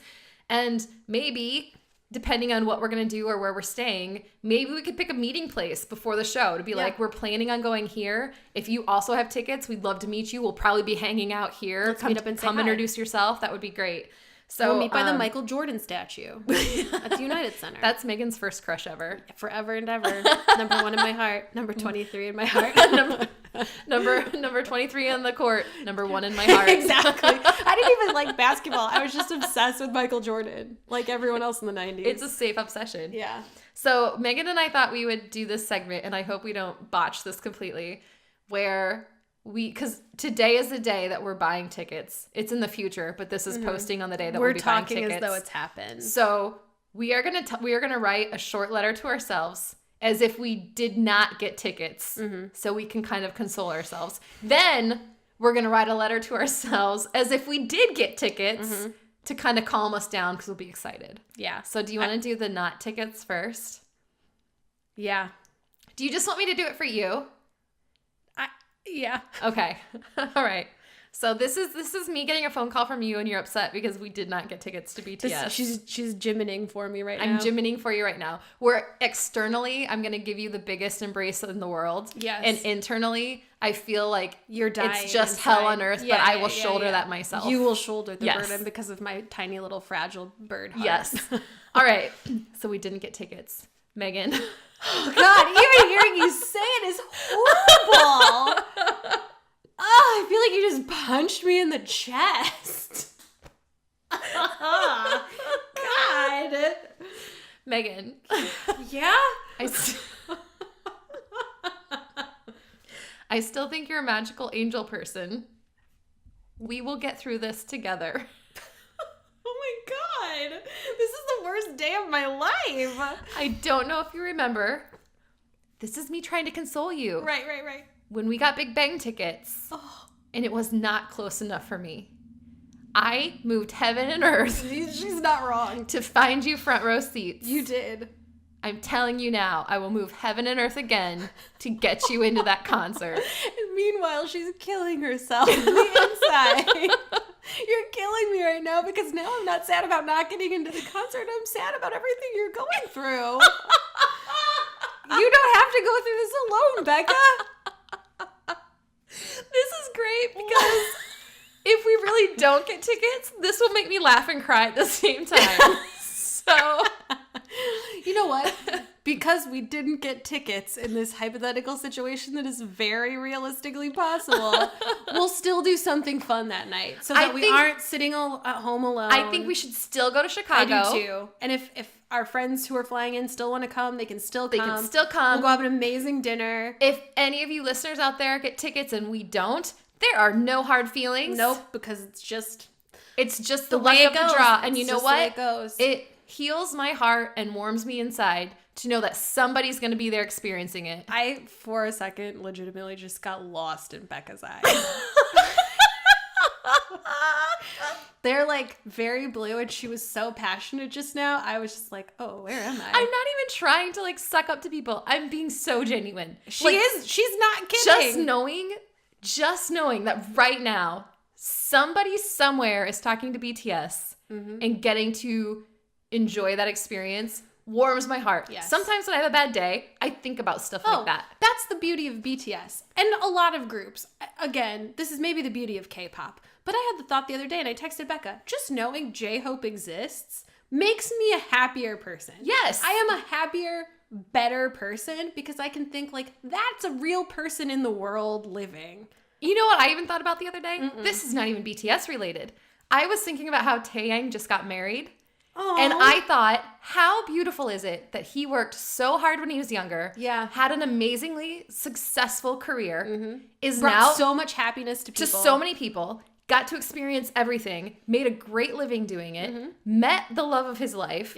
And maybe, depending on what we're going to do or where we're staying, maybe we could pick a meeting place before the show to be like, we're planning on going here. If you also have tickets, we'd love to meet you. We'll probably be hanging out here. Let's meet up and say come hi. Introduce yourself. That would be great. So we'll meet by the Michael Jordan statue at the United Center. That's Megan's first crush ever. Forever and ever. Number 1 in my heart. Number 23 in my heart. number 23 on the court. Number 1 in my heart. Exactly. I didn't even like basketball. I was just obsessed with Michael Jordan, like everyone else in the 90s. It's a safe obsession. Yeah. So Megan and I thought we would do this segment, and I hope we don't botch this completely, where because today is the day that we're buying tickets. It's in the future, but this is posting on the day that we'll be buying tickets. We're talking as though it's happened. So we are gonna write a short letter to ourselves as if we did not get tickets, so we can kind of console ourselves. Then we're gonna write a letter to ourselves as if we did get tickets to kind of calm us down because we'll be excited. Yeah. So do you want to do the not tickets first? Yeah. Do you just want me to do it for you? Yeah. Okay. All right. So this is me getting a phone call from you, and you're upset because we did not get tickets to BTS. She's gymming for me right now. I'm gymming for you right now. Externally, I'm going to give you the biggest embrace in the world. Yes. And internally, I feel like you're dying. It's just inside. hell on earth, but I will shoulder that myself. You will shoulder the burden because of my tiny little fragile bird heart. Yes. All right. So we didn't get tickets. Megan. Oh, God, even hearing you say it is horrible. Oh, I feel like you just punched me in the chest. God. Megan. Yeah? I still think you're a magical angel person. We will get through this together. Oh my God. This is the worst day of my life. I don't know if you remember. This is me trying to console you. Right. When we got Big Bang tickets, and it was not close enough for me. I moved heaven and earth. She's not wrong. To find you front row seats. You did. I'm telling you now, I will move heaven and earth again to get you into that concert. And meanwhile, she's killing herself on the inside. You're killing me right now because now I'm not sad about not getting into the concert. I'm sad about everything you're going through. You don't have to go through this alone, Becca. This is great because if we really don't get tickets, this will make me laugh and cry at the same time. So, you know what? Because we didn't get tickets in this hypothetical situation that is very realistically possible, we'll still do something fun that night so that we aren't sitting at home alone. I think we should still go to Chicago. I do too. And if our friends who are flying in still want to come, they can still come. We'll go have an amazing dinner. If any of you listeners out there get tickets and we don't, there are no hard feelings. Nope, because it's just the luck of the draw. And you know what? The way it goes. It heals my heart and warms me inside to know that somebody's going to be there experiencing it. I, for a second, legitimately just got lost in Becca's eyes. They're like very blue, and she was so passionate just now. I was just like, oh, where am I? I'm not even trying to like suck up to people. I'm being so genuine. She is. She's not kidding. Just knowing that right now, somebody somewhere is talking to BTS and getting to enjoy that experience warms my heart. Yes. Sometimes when I have a bad day, I think about stuff like that. That's the beauty of BTS and a lot of groups. Again, this is maybe the beauty of K-pop. But I had the thought the other day, and I texted Becca, just knowing J-Hope exists makes me a happier person. Yes. I am a happier, better person because I can think like, that's a real person in the world living. You know what I even thought about the other day? This is not even BTS related. I was thinking about how Taeyang just got married. Aww. And I thought, how beautiful is it that he worked so hard when he was younger, had an amazingly successful career, is brought now so much happiness to people. So many people, got to experience everything, made a great living doing it, met the love of his life,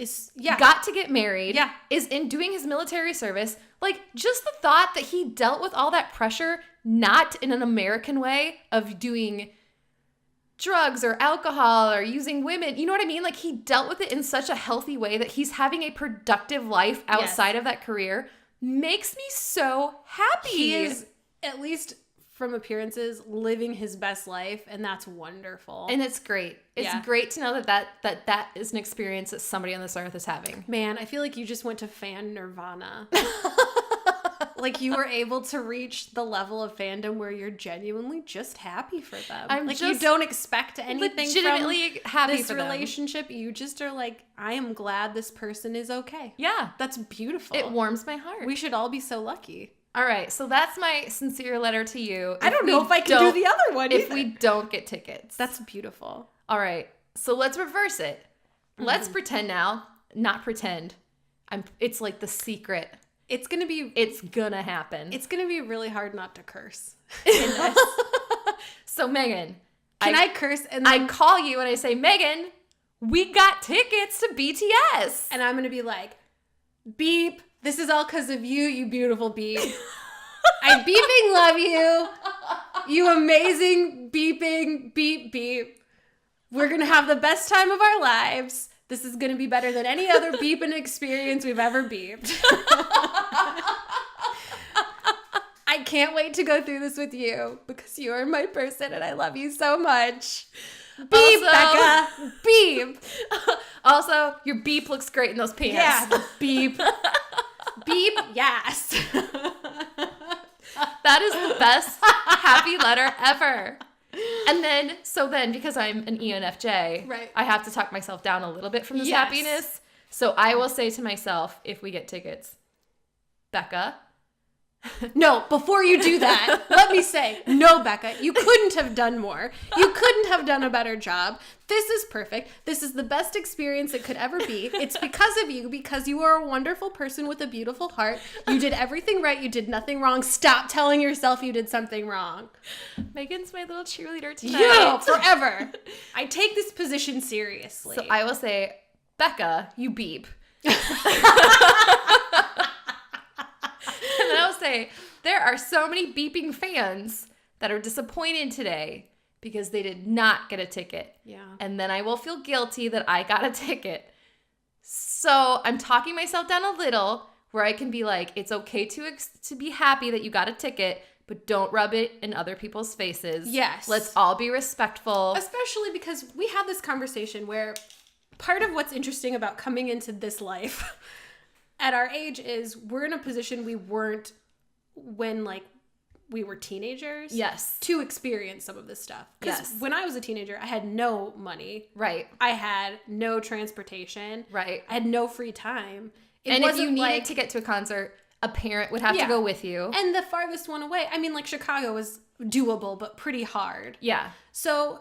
got to get married, is in doing his military service. Like, just the thought that he dealt with all that pressure, not in an American way of doing drugs or alcohol or using women. You know what I mean? Like, he dealt with it in such a healthy way that he's having a productive life outside of that career. Makes me so happy. He is, at least from appearances, living his best life, and that's wonderful. And it's great. It's great to know that is an experience that somebody on this earth is having. Man, I feel like you just went to fan nirvana. Like, you were able to reach the level of fandom where you're genuinely just happy for them. You don't expect anything legitimately from happy this for relationship. You just are like, I am glad this person is okay. Yeah. That's beautiful. It warms my heart. We should all be so lucky. All right, so that's my sincere letter to you. I don't know if I can do the other one if we don't get tickets. That's beautiful. All right, so let's reverse it. Let's pretend now. Not pretend. It's like the secret. It's gonna happen. It's gonna be really hard not to curse in this. So Megan, can I curse? And I call you and I say, Megan, we got tickets to BTS, and I'm gonna be like, beep. This is all because of you, you beautiful beep. I beeping love you. You amazing beeping beep beep. We're gonna have the best time of our lives. This is gonna be better than any other beeping experience we've ever beeped. I can't wait to go through this with you because you are my person and I love you so much. Beep, Becca. Beep. Also, your beep looks great in those pants. Yeah, beep. Beep, yes. That is the best happy letter ever. And then, because I'm an ENFJ, right, I have to talk myself down a little bit from this happiness. So I will say to myself, if we get tickets, Becca. No, before you do that, let me say, no, Becca, you couldn't have done more. You couldn't have done a better job. This is perfect. This is the best experience it could ever be. It's because of you, because you are a wonderful person with a beautiful heart. You did everything right. You did nothing wrong. Stop telling yourself you did something wrong. Megan's my little cheerleader tonight. Yeah, forever. I take this position seriously. So I will say, Becca, you beep. And then I'll say, there are so many beeping fans that are disappointed today because they did not get a ticket. Yeah. And then I will feel guilty that I got a ticket. So I'm talking myself down a little where I can be like, it's okay to be happy that you got a ticket, but don't rub it in other people's faces. Yes. Let's all be respectful. Especially because we had this conversation where part of what's interesting about coming into this life at our age is we're in a position we weren't when we were teenagers. Yes. To experience some of this stuff. Because when I was a teenager, I had no money. Right. I had no transportation. Right. I had no free time. And if you needed to get to a concert, a parent would have to go with you. And the farthest one away, I mean, Chicago was doable, but pretty hard. Yeah. So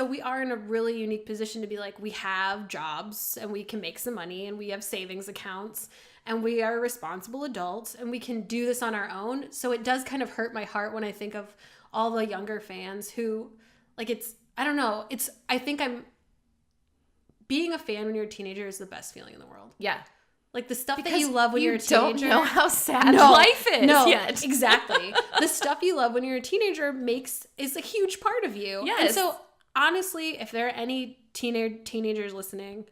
we are in a really unique position to be like, we have jobs and we can make some money and we have savings accounts and we are responsible adults and we can do this on our own. So it does kind of hurt my heart when I think of all the younger fans who, I don't know, I think being a fan when you're a teenager is the best feeling in the world. Yeah. The stuff that you love when you're a teenager. You don't know how sad life is yet. Exactly. The stuff you love when you're a teenager is a huge part of you. Yes. And so honestly, if there are any teenagers listening,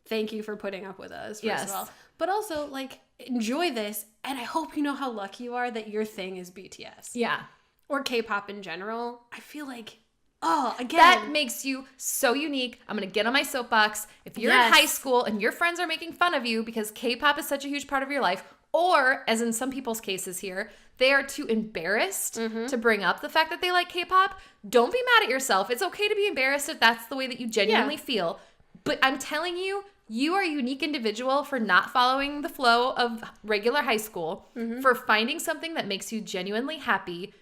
thank you for putting up with us, first of all. But also, enjoy this, and I hope you know how lucky you are that your thing is BTS. Yeah. Or K-pop in general. I feel again. That makes you so unique. I'm going to get on my soapbox. If you're in high school and your friends are making fun of you because K-pop is such a huge part of your life, or, as in some people's cases here, they are too embarrassed to bring up the fact that they like K-pop, don't be mad at yourself. It's okay to be embarrassed if that's the way that you genuinely feel. But I'm telling you, you are a unique individual for not following the flow of regular high school, for finding something that makes you genuinely happy.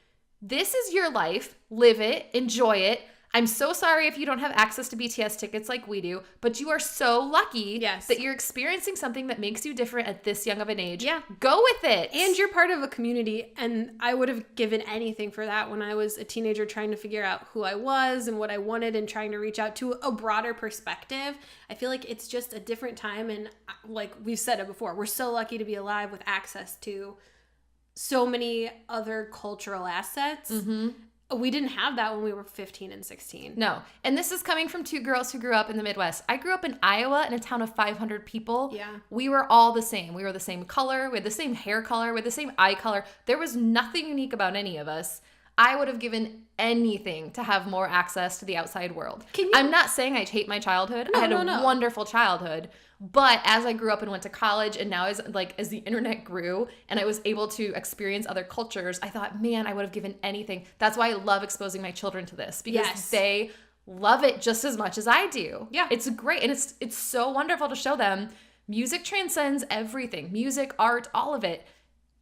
This is your life. Live it. Enjoy it. I'm so sorry if you don't have access to BTS tickets like we do, but you are so lucky that you're experiencing something that makes you different at this young of an age. Yeah. Go with it. And you're part of a community, and I would have given anything for that when I was a teenager trying to figure out who I was and what I wanted and trying to reach out to a broader perspective. I feel like it's just a different time, and like we've said it before, we're so lucky to be alive with access to so many other cultural assets. Mm-hmm. We didn't have that when we were 15 and 16. No. And this is coming from two girls who grew up in the Midwest. I grew up in Iowa in a town of 500 people. Yeah. We were all the same. We were the same color. We had the same hair color. We had the same eye color. There was nothing unique about any of us. I would have given anything to have more access to the outside world. I'm not saying I hate my childhood. I had a wonderful childhood. But as I grew up and went to college, and now as the internet grew and I was able to experience other cultures, I thought, man, I would have given anything. That's why I love exposing my children to this, because they love it just as much as I do. Yeah. It's great. And it's so wonderful to show them music transcends everything. Music, art, all of it.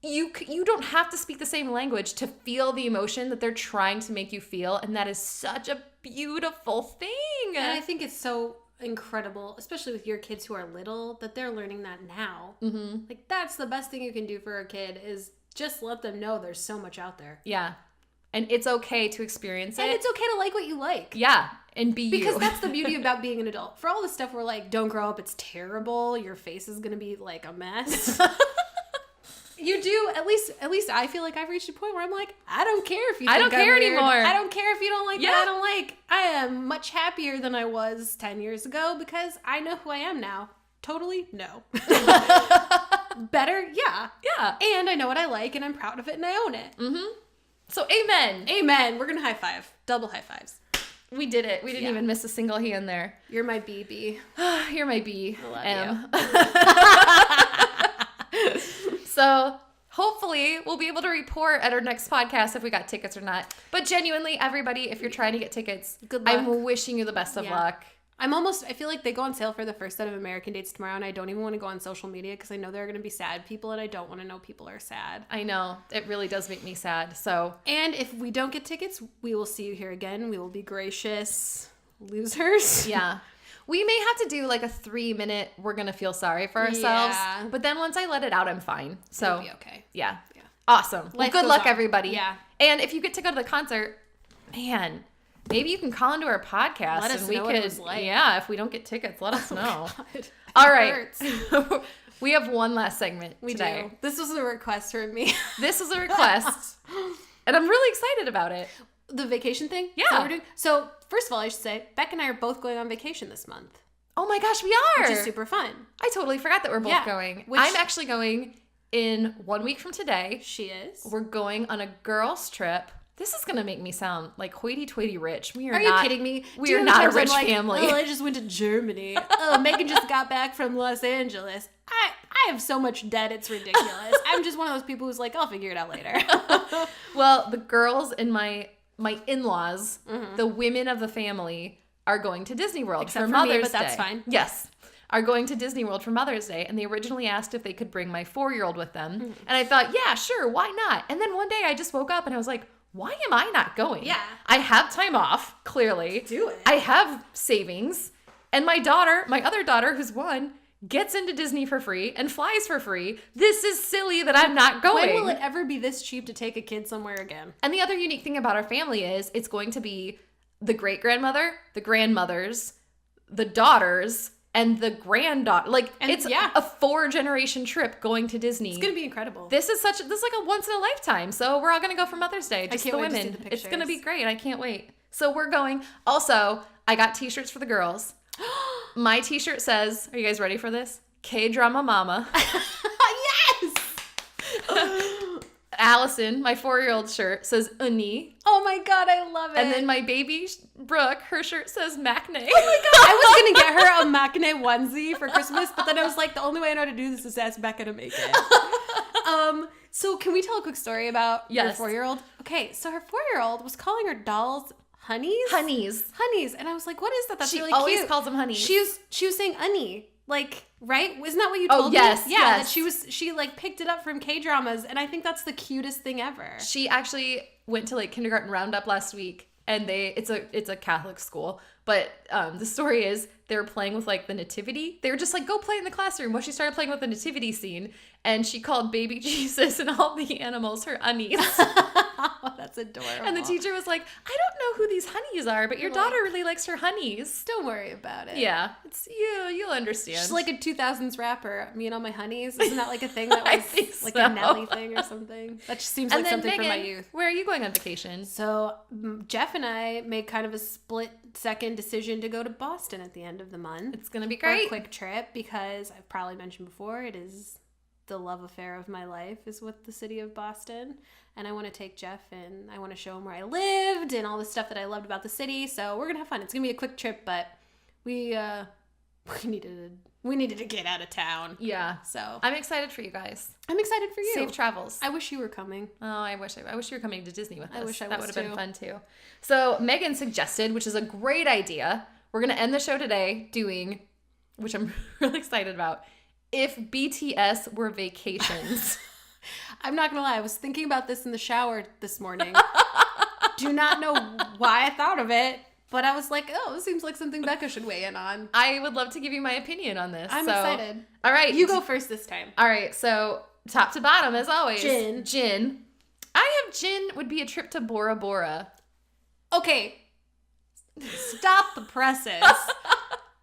You don't have to speak the same language to feel the emotion that they're trying to make you feel. And that is such a beautiful thing. And I think it's so incredible, especially with your kids who are little, that they're learning that now. Mm-hmm. Like, that's the best thing you can do for a kid, is just let them know there's so much out there. Yeah. And it's okay to experience it. And it's okay to like what you like. Yeah. And be because you. that's the beauty about being an adult. For all the stuff we're like, don't grow up, it's terrible, your face is going to be like a mess. You do, at least I feel like I've reached a point where I'm like, I don't care if you think I don't care I'm weird. anymore. I don't care if you don't like what I don't like. I am much happier than I was 10 years ago because I know who I am now. Totally? No. Better? Yeah. Yeah. And I know what I like, and I'm proud of it, and I own it. Mm-hmm. So amen. Amen. We're going to high five. Double high fives. We did it. We didn't even miss a single hand there. You're my BB. You're my B. I love you. So hopefully we'll be able to report at our next podcast if we got tickets or not. But genuinely, everybody, if you're trying to get tickets, good luck. I'm wishing you the best of luck. I feel like they go on sale for the first set of American dates tomorrow, and I don't even want to go on social media because I know there are going to be sad people, and I don't want to know people are sad. I know. It really does make me sad. So, and if we don't get tickets, we will see you here again. We will be gracious losers. Yeah. We may have to do like a 3-minute, we're going to feel sorry for ourselves. Yeah. But then once I let it out, I'm fine. So, it'll be okay. Yeah. Awesome. Well, good luck, everybody. Yeah. And if you get to go to the concert, man, maybe you can call into our podcast. Let us know what it was like. Yeah, if we don't get tickets, let us know. God. All right. We have one last segment today. Do. This was a request from me. This is a request. And I'm really excited about it. The vacation thing? Yeah. What we're doing? So, first of all, I should say, Becca and I are both going on vacation this month. Oh my gosh, we are! Which is super fun. I totally forgot that we're both going. I'm actually going in 1 week from today. She is. We're going on a girls' trip. This is going to make me sound like hoity-toity rich. Are you kidding me? We are not a rich family. Oh, I just went to Germany. Oh, Megan just got back from Los Angeles. I have so much debt, it's ridiculous. I'm just one of those people who's like, I'll figure it out later. Well, the girls and my in-laws, the women of the family, are going to Disney World Except for for Mother's me, but that's Day. fine. Yes. Are going to Disney World for Mother's Day, and they originally asked if they could bring my 4-year-old with them. And I thought, yeah, sure, why not? And then one day I just woke up and I was like, why am I not going? Yeah. I have time off, clearly. Do it. I have savings. And my other daughter, who's 1, gets into Disney for free and flies for free. This is silly that I'm not going. When will it ever be this cheap to take a kid somewhere again? And the other unique thing about our family is it's going to be the great-grandmother, the grandmothers, the daughters, and the granddaughter. It's a 4-generation trip going to Disney. It's going to be incredible. This is like a once-in-a-lifetime. So we're all going to go for Mother's Day. Just the women. Wait to see the pictures. It's going to be great. I can't wait. So we're going. Also, I got t-shirts for the girls. My t-shirt says, are you guys ready for this? Kdrama Mama. Yes! Allison, my 4-year-old shirt, says Uni. Oh my God, I love it. And then my baby, Brooke, her shirt says Macne. Oh my God. I was going to get her a Macne onesie for Christmas, but then I was like, the only way I know how to do this is ask Becca to make it. So can we tell a quick story about your 4-year-old? Okay, so her 4-year-old was calling her dolls honeys? Honeys. And I was like, what is that? That's really cute. She always calls them honeys. She was saying Uni. Like, right? Isn't that what you told me? Yes. Yeah, that she like picked it up from K-dramas, and I think that's the cutest thing ever. She actually went to like kindergarten roundup last week, and it's a Catholic school. But the story is they were playing with like the nativity. They were just like, go play in the classroom. Well, she started playing with the nativity scene, and she called baby Jesus and all the animals her honeys. Oh, that's adorable. And the teacher was like, I don't know who these honeys are, but your daughter really likes her honeys. Don't worry about it. Yeah, it's you'll understand. She's like a 2000s rapper. Me and all my honeys. Isn't that like a thing that was like so. a Nelly thing or something? That just seems like something Megan, from my youth. Where are you going on vacation? So Jeff and I made kind of a split-second decision to go to Boston at the end of the month. It's gonna be For great. a quick trip, because I've probably mentioned before, it is the love affair of my life is with the city of Boston. And I want to take Jeff and I want to show him where I lived and all the stuff that I loved about the city. So we're going to have fun. It's going to be a quick trip, but we needed to get out of town. Yeah. So I'm excited for you guys. I'm excited for you. Safe travels. I wish you were coming. Oh, I wish you were coming to Disney with us. I wish I That was would have been too. fun too. So Megan suggested, which is a great idea. We're gonna end the show today doing, which I'm really excited about, if BTS were vacations. I'm not gonna lie, I was thinking about this in the shower this morning. Do not know why I thought of it, but I was like, oh, this seems like something Becca should weigh in on. I would love to give you my opinion on this. I'm excited. All right. You go first this time. All right. So top to bottom, as always. Gin. I have gin would be a trip to Bora Bora. Okay. Stop the presses.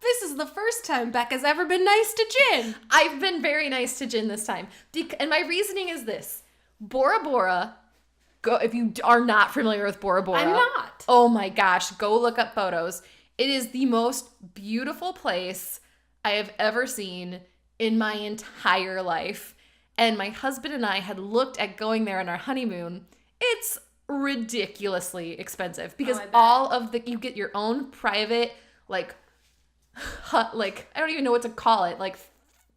This is the first time Becca's ever been nice to Jin. I've been very nice to Jin this time. And my reasoning is this. Bora Bora, if you are not familiar with Bora Bora. I'm not. Oh my gosh, go look up photos. It is the most beautiful place I have ever seen in my entire life. And my husband and I had looked at going there on our honeymoon. It's ridiculously expensive because you get your own private, like, hut, like, I don't even know what to call it, like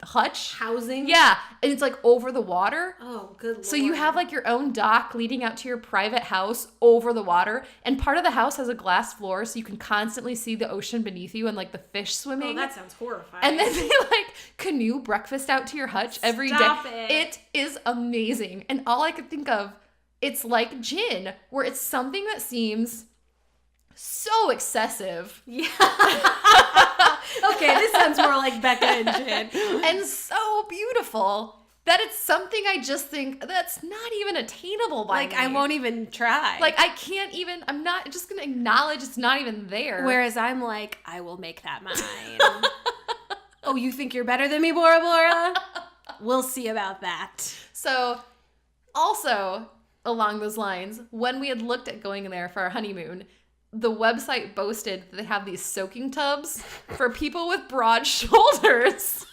hutch Housing? Yeah, and it's like over the water. Oh, good Lord. So you have like your own dock leading out to your private house over the water, and part of the house has a glass floor so you can constantly see the ocean beneath you and like the fish swimming. Oh, that sounds horrifying. And then they like canoe breakfast out to your hutch every day. Stop it. It is amazing. And all I could think of, it's like gin, where it's something that seems so excessive. Yeah. Okay, this sounds more like Becca and Jin. And so beautiful that it's something I just think that's not even attainable by me. I won't even try. Like, I can't even, I'm not just going to acknowledge it's not even there. Whereas I'm like, I will make that mine. Oh, you think you're better than me, Bora Bora? We'll see about that. So, also, along those lines, when we had looked at going there for our honeymoon, the website boasted that they have these soaking tubs for people with broad shoulders.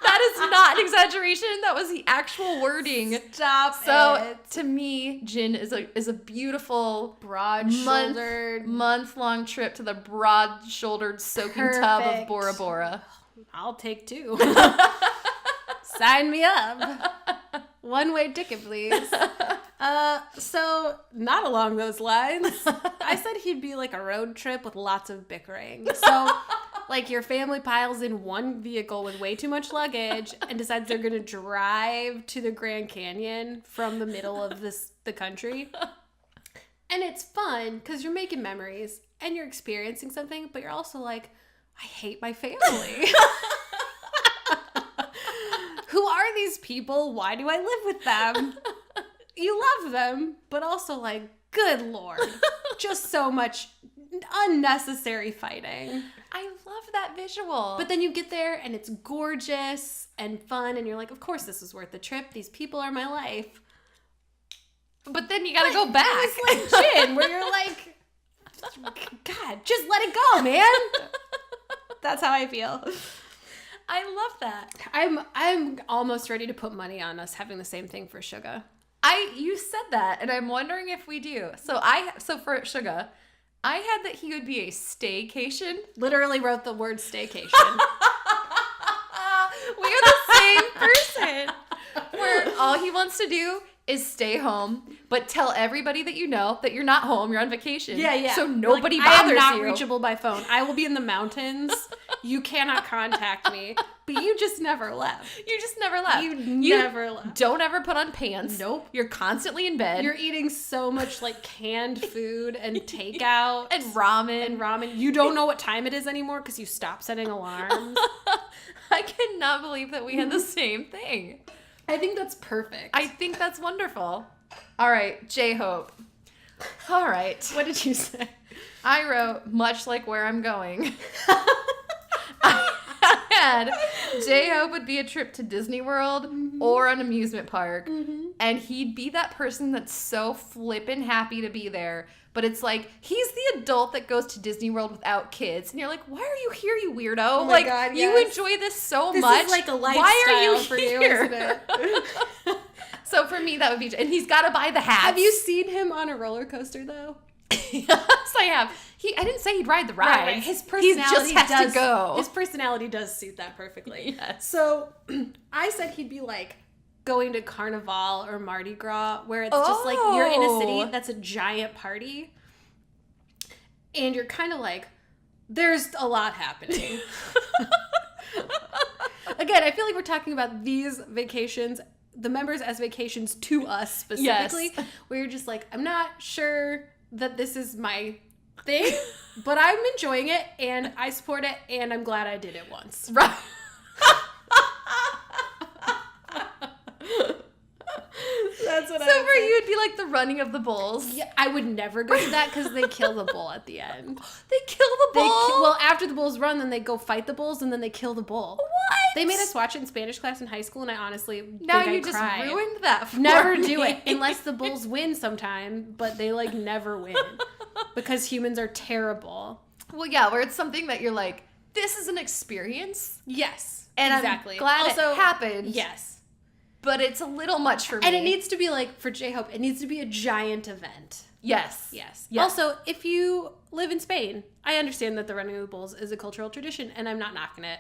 That is not an exaggeration. That was the actual wording. Stop So it. to me, gin is a beautiful Broad-shouldered. month-long trip to the broad-shouldered soaking tub of Perfect. Bora Bora. I'll take 2. Sign me up. One-way ticket, please. So not along those lines. I said he'd be like a road trip with lots of bickering. So like your family piles in one vehicle with way too much luggage and decides they're gonna drive to the Grand Canyon from the middle of the country. And it's fun because you're making memories and you're experiencing something, but you're also like, I hate my family. Who are these people? Why do I live with them? You love them, but also like, good Lord, just so much unnecessary fighting. I love that visual. But then you get there and it's gorgeous and fun and you're like, of course this is worth the trip. These people are my life. But then you gotta go back. It's like Jin, where you're like, God, just let it go, man. That's how I feel. I love that. I'm almost ready to put money on us having the same thing for Suga. You said that, and I'm wondering if we do. So for Suga, I had that he would be a staycation. Literally wrote the word staycation. We are the same person. Where all he wants to do is stay home, but tell everybody that you know that you're not home, you're on vacation. Yeah. So nobody like, bothers you. I am not reachable by phone. I will be in the mountains. You cannot contact me. But you just never left. You just never left. You never left. Don't ever put on pants. Nope. You're constantly in bed. You're eating so much like canned food and takeout. and ramen. You don't know what time it is anymore because you stopped setting alarms. I cannot believe that we had the same thing. I think that's perfect. I think that's wonderful. All right, J-Hope. All right. What did you say? I wrote, much like where I'm going. I had J-Hope would be a trip to Disney World or an amusement park. And he'd be that person that's so flippin' happy to be there. But it's like, he's the adult that goes to Disney World without kids. And you're like, why are you here, you weirdo? Oh my like, God, you yes. enjoy this so This much. is like a lifestyle why are you for here? you, isn't it? So for me, that would be, and he's got to buy the hats. Have you seen him on a roller coaster, though? Yes, I have. I didn't say he'd ride the ride. Right. His personality he just has to go. His personality does suit that perfectly. Yes. So I said he'd be like going to Carnival or Mardi Gras, where it's just like you're in a city that's a giant party, and you're kind of like, there's a lot happening. Again, I feel like we're talking about these vacations, the members as vacations to us specifically, where you're just like, I'm not sure that this is my thing, but I'm enjoying it and I support it and I'm glad I did it once. Right. That's what So for you, it'd be like the running of the bulls. Yeah, I would never go to that because they kill the bull at the end. They kill the bull? Well, after the bulls run, then they go fight the bulls and then they kill the bull. What? They made us watch it in Spanish class in high school and I honestly Now think you I just cried. ruined that for Never me. do it unless the bulls win sometime, but they like never win because humans are terrible. Well, yeah, where it's something that you're like, this is an experience. Yes, And exactly. I'm glad Also, it happened. Yes. But it's a little much for me. And it needs to be like, for J-Hope, it needs to be a giant event. Yes. Yes. Yes. Also, if you live in Spain, I understand that the running of the bulls is a cultural tradition, and I'm not knocking it.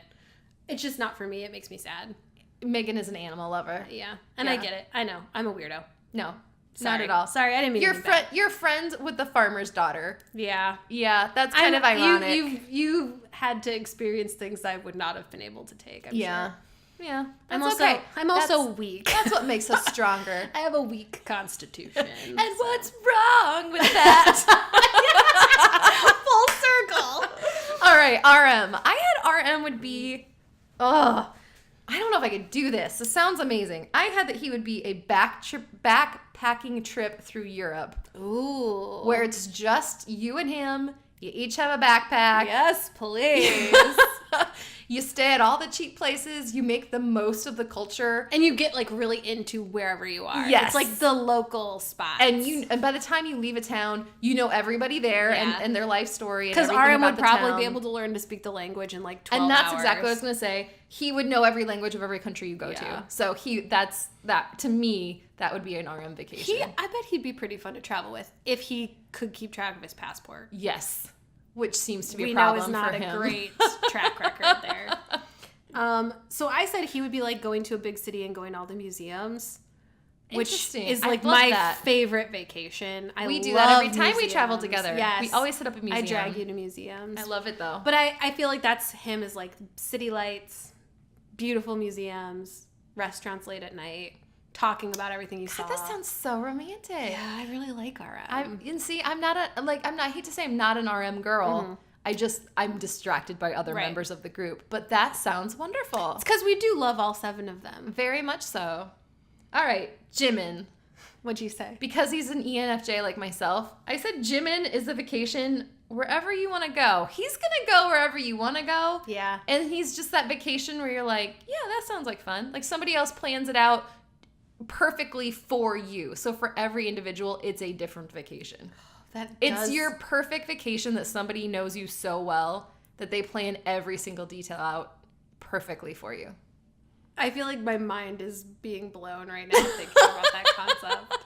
It's just not for me. It makes me sad. Megan is an animal lover. Yeah. And I get it. I know. I'm a weirdo. No. Sorry. Not at all. Sorry, I didn't mean to be bad. You're friends with the farmer's daughter. Yeah. Yeah, that's kind of ironic. You've had to experience things I would not have been able to take, I'm sure. Yeah. I'm That's also okay. I'm also weak. That's what makes us stronger. I have a weak constitution. And what's wrong with that? Full circle. All right, RM. I had RM would be, I don't know if I could do this. This sounds amazing. I had that he would be a backpacking trip through Europe. Ooh. Where it's just you and him. You each have a backpack. Yes, please. You stay at all the cheap places. You make the most of the culture. And you get like really into wherever you are. Yes. It's like the local spot. And by the time you leave a town, you know everybody there and their life story. Because RM would probably be able to learn to speak the language in like 12 hours. And that's exactly what I was going to say. He would know every language of every country you go to. So to me, that would be an RM vacation. I bet he'd be pretty fun to travel with if he could keep track of his passport. Yes. Which seems to be a We problem know is not for a him. great track record there. So I said he would be like going to a big city and going to all the museums, which Interesting. is I like love my that. favorite vacation. We do love that every time we museums. travel together. Yes. We always hit up a museum. I drag you to museums. I love it though. But I feel like that's him as like city lights, beautiful museums, restaurants late at night, talking about everything you saw. That sounds so romantic. Yeah, I really like RM. I hate to say I'm not an RM girl. Mm-hmm. I'm distracted by other members of the group. But that sounds wonderful. It's because we do love all 7 of them. Very much so. All right, Jimin. What'd you say? Because he's an ENFJ like myself, I said Jimin is a vacation wherever you want to go. He's going to go wherever you want to go. Yeah. And he's just that vacation where you're like, yeah, that sounds like fun. Like somebody else plans it out perfectly for you. So for every individual, it's a different vacation. It's your perfect vacation that somebody knows you so well that they plan every single detail out perfectly for you. I feel like my mind is being blown right now thinking about that concept.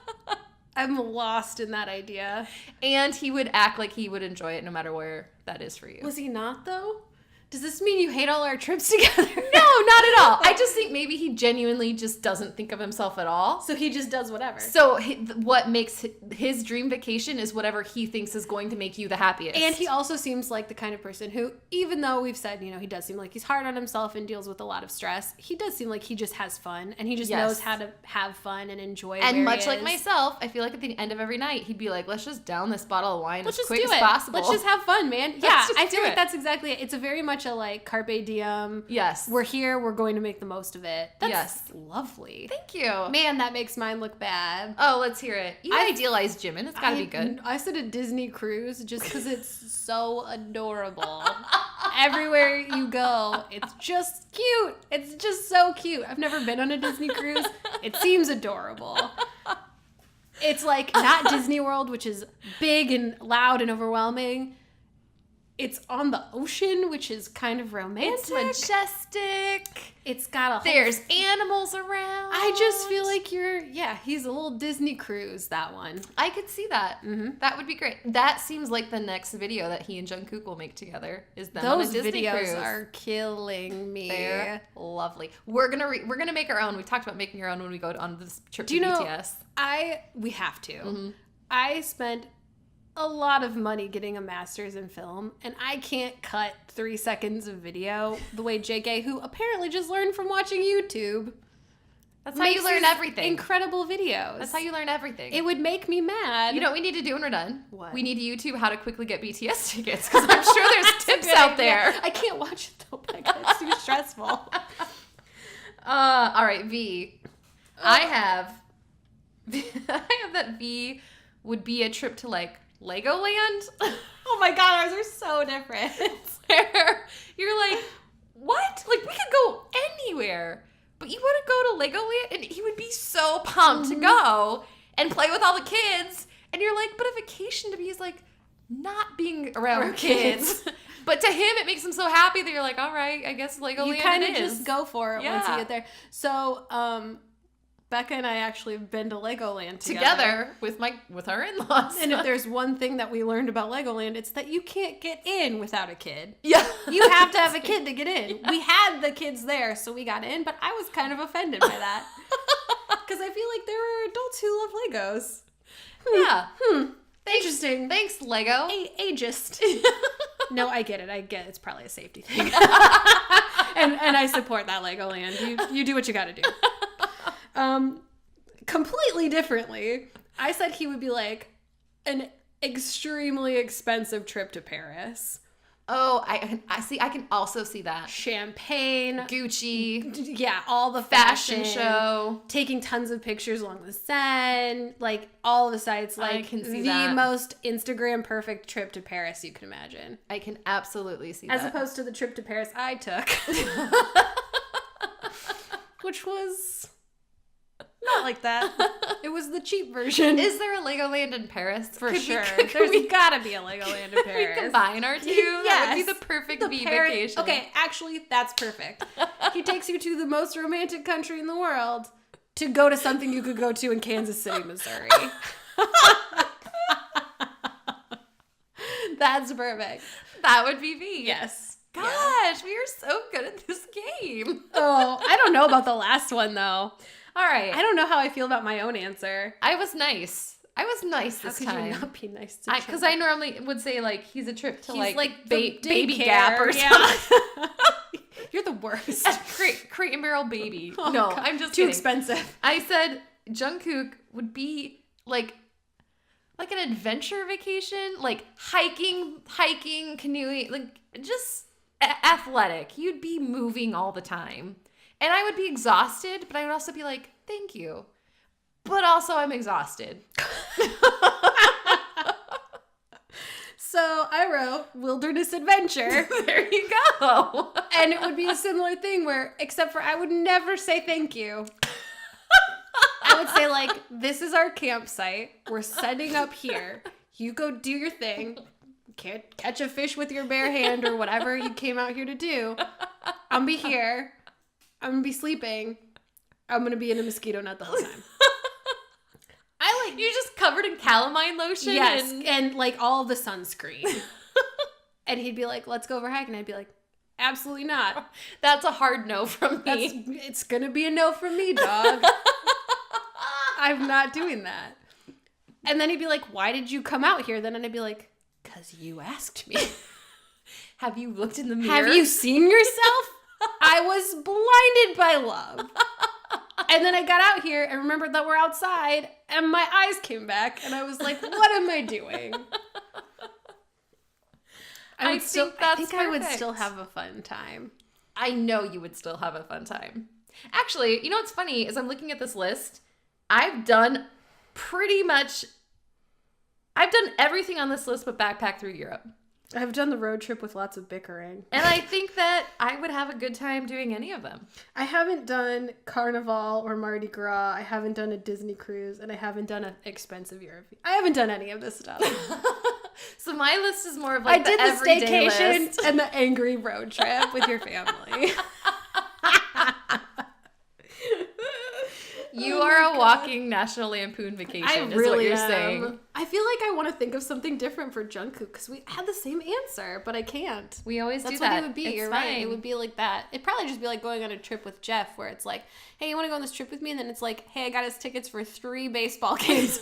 I'm lost in that idea. And he would act like he would enjoy it no matter where that is for you. Was he not, though? Does this mean you hate all our trips together? No, not at all. I just think maybe he genuinely just doesn't think of himself at all. So he just does whatever. So what makes his dream vacation is whatever he thinks is going to make you the happiest. And he also seems like the kind of person who, even though we've said, he does seem like he's hard on himself and deals with a lot of stress, he does seem like he just has fun and he just knows how to have fun and enjoy it. And much like myself, I feel like at the end of every night, he'd be like, let's just down this bottle of wine as quick as possible. Let's just have fun, man. Yeah, I feel like that's exactly it. It's a very much a like carpe diem. Yes. We're here. We're going to make the most of it. That's yes. lovely. Thank you. Man, that makes mine look bad. Oh, let's hear it. You idealize Jimin. It's got to be good. I said a Disney cruise just because it's so adorable. Everywhere you go, it's just cute. It's just so cute. I've never been on a Disney cruise. It seems adorable. It's like not Disney World, which is big and loud and overwhelming. It's on the ocean, which is kind of romantic. It's majestic. It's got a There's animals around. I just feel like he's a little Disney cruise, that one. I could see that. Mm-hmm. That would be great. That seems like the next video that he and Jungkook will make together is them on a Disney cruise. Those videos are killing me. They're lovely. We're gonna make our own. We talked about making our own when we go on this trip to BTS. We have to. Mm-hmm. I spent a lot of money getting a master's in film, and I can't cut 3 seconds of video the way JK, who apparently just learned from watching YouTube. That's how you learn everything. Incredible videos. That's how you learn everything. It would make me mad. You know what we need to do when we're done? What? We need to YouTube how to quickly get BTS tickets, because I'm sure there's tips out there. I can't watch it though, Becca. It's too stressful. All right, V. I have that V would be a trip to like Legoland. Oh my god, ours are so different. Where you're like, what? Like, we could go anywhere, but you want to go to Legoland? And he would be so pumped to go and play with all the kids. And you're like, but a vacation to me is like not being around kids. But to him, it makes him so happy that you're like, all right, I guess Legoland you kind of just go for it once you get there. So, Becca and I actually have been to Legoland together with our in-laws. And if there's one thing that we learned about Legoland, it's that you can't get in without a kid. Yeah. You have to have a kid to get in. Yeah. We had the kids there, so we got in, but I was kind of offended by that. Because I feel like there are adults who love Legos. Yeah. Interesting. Thanks, Lego. Ageist. No, I get it. It's probably a safety thing. and I support that, Legoland. You do what you gotta do. Completely differently, I said he would be like an extremely expensive trip to Paris. Oh, I see. I can also see that. Champagne, Gucci, yeah, all the fashion show, taking tons of pictures along the Seine, like all the sites. Like I can see the most Instagram perfect trip to Paris you can imagine. I can absolutely see as that. Opposed to the trip to Paris I took, which was not like that. It was the cheap version. Is there a Legoland in Paris? For sure. There's gotta be a Legoland in Paris. We combine our two? Yes. That would be the perfect vacation. Okay, actually, that's perfect. He takes you to the most romantic country in the world to go to something you could go to in Kansas City, Missouri. That's perfect. That would be me. Yes. Gosh, we are so good at this game. Oh, I don't know about the last one, though. All right. I don't know how I feel about my own answer. I was nice this time. How could you not be nice to me? Because I normally would say, like, he's a trip to, baby Gap or something. You're the worst. Crate and Barrel Baby. Oh, no, God. I'm just too kidding. Expensive. I said Jungkook would be, like an adventure vacation. Like, hiking, canoeing. Like, just athletic. You'd be moving all the time. And I would be exhausted, but I would also be like, thank you. But also I'm exhausted. So I wrote wilderness adventure. There you go. And it would be a similar thing where, except for I would never say thank you. I would say like, this is our campsite. We're setting up here. You go do your thing. Can't catch a fish with your bare hand or whatever you came out here to do. I'll be here. I'm going to be sleeping. I'm going to be in a mosquito net the whole time. You're just covered in calamine lotion. Yes, and like all the sunscreen. And he'd be like, let's go over hiking. And I'd be like, Absolutely not. That's a hard no from me. It's going to be a no from me, dog. I'm not doing that. And then he'd be like, why did you come out here then? And I'd be like, because you asked me. Have you looked in the mirror? Have you seen yourself? I was blinded by love. And then I got out here and remembered that we're outside and my eyes came back and I was like, what am I doing? I think I would still have a fun time. I know you would still have a fun time. Actually, you know what's funny is I'm looking at this list. I've done everything on this list but backpack through Europe. I've done the road trip with lots of bickering. And I think that I would have a good time doing any of them. I haven't done Carnival or Mardi Gras. I haven't done a Disney cruise. And I haven't done an expensive Europe. I haven't done any of this stuff. So my list is more of like the everyday staycation list. And the angry road trip with your family. You are a walking National Lampoon Vacation, is what you're saying. I feel like I want to think of something different for Jungkook because we had the same answer, but I can't. We always do that. That's what it would be. It's You're fine. right. It would be like that. It'd probably just be like going on a trip with Jeff where it's like, hey, you want to go on this trip with me? And then it's like, hey, I got us tickets for 3 baseball games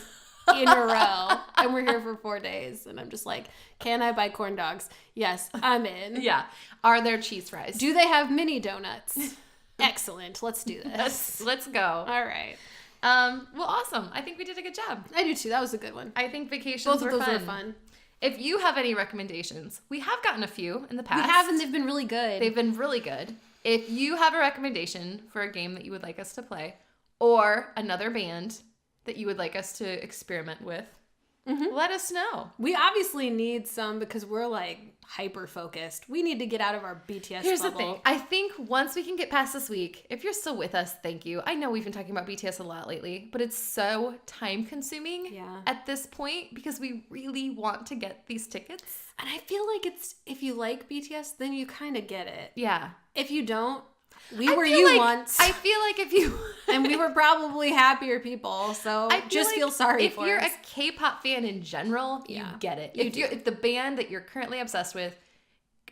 in a row. And we're here for 4 days. And I'm just like, can I buy corn dogs? Yes, I'm in. Yeah. Are there cheese fries? Do they have mini donuts? Excellent. Let's do this. Let's go. All right. Well, awesome. I think we did a good job. I do too. That was a good one. I think vacations Both of were those fun. were fun. If you have any recommendations, we have gotten a few in the past. We have, and they've been really good. They've been really good. If you have a recommendation for a game that you would like us to play, or another band that you would like us to experiment with, let us know. We obviously need some because we're like hyper focused. We need to get out of our BTS Here's bubble. the thing. I think once we can get past this week, if you're still with us, thank you. I know we've been talking about BTS a lot lately, but it's so time consuming at this point because we really want to get these tickets. And I feel like it's, if you like BTS, then you kind of get it. Yeah. If you don't, we were you once. I feel like if you... and we were probably happier people, so feel sorry for us. If you're a K-pop fan in general, you get it. If the band that you're currently obsessed with,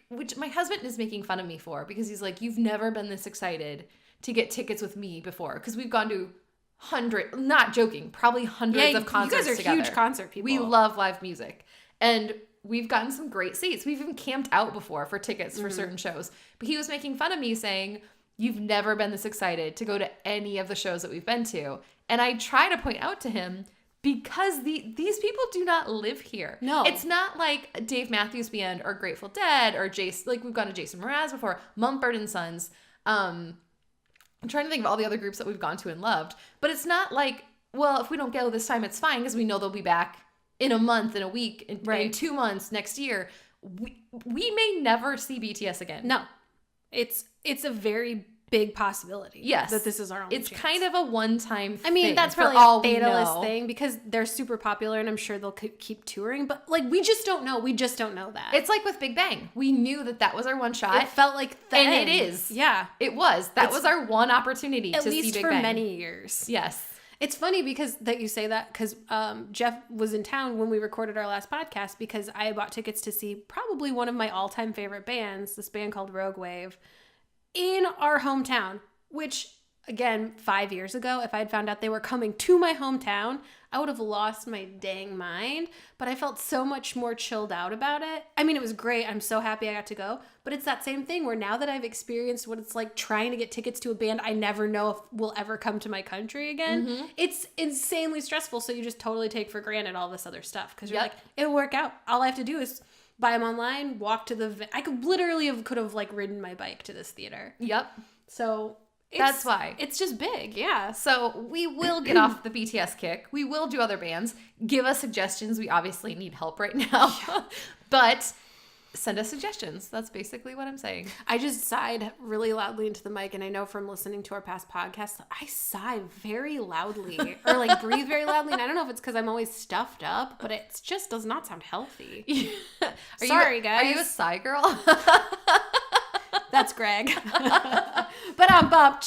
which my husband is making fun of me for, because he's like, you've never been this excited to get tickets with me before, because we've gone to not joking, probably hundreds of concerts together. You guys are huge concert people. We love live music. And we've gotten some great seats. We've even camped out before for tickets for certain shows. But he was making fun of me saying, you've never been this excited to go to any of the shows that we've been to. And I try to point out to him, because these people do not live here. No. It's not like Dave Matthews Band or Grateful Dead or Jason, like we've gone to Jason Mraz before, Mumford & Sons. I'm trying to think of all the other groups that we've gone to and loved. But it's not like, well, if we don't go this time, it's fine because we know they'll be back in a month, in a week, in 2 months, next year. We may never see BTS again. No. It's a very big possibility. Yes. That this is our only It's chance. kind of a one-time thing. I mean, that's probably all a fatalist thing because they're super popular and I'm sure they'll keep touring. But like, we just don't know. We just don't know that. It's like with Big Bang. We knew that was our one shot. It felt like the end. It is. Yeah. It was. That was our one opportunity to see Big Bang. At least for many years. Yes. It's funny because that you say that because Jeff was in town when we recorded our last podcast because I bought tickets to see probably one of my all-time favorite bands, this band called Rogue Wave, in our hometown, which, again, 5 years ago, if I'd found out they were coming to my hometown, I would have lost my dang mind, but I felt so much more chilled out about it. I mean, it was great. I'm so happy I got to go, but it's that same thing where now that I've experienced what it's like trying to get tickets to a band I never know if will ever come to my country again, it's insanely stressful, so you just totally take for granted all this other stuff, because you're like, it'll work out. All I have to do is buy them online, walk to I could literally could have like ridden my bike to this theater. Yep. So that's why. It's just big, yeah. So we will get off the BTS kick. We will do other bands. Give us suggestions. We obviously need help right now. But send us suggestions. That's basically what I'm saying. I just sighed really loudly into the mic, and I know from listening to our past podcasts, I sigh very loudly or like breathe very loudly. And I don't know if it's because I'm always stuffed up, but it just does not sound healthy. Sorry, guys. Are you a sigh girl? That's Greg. But I'm bumped.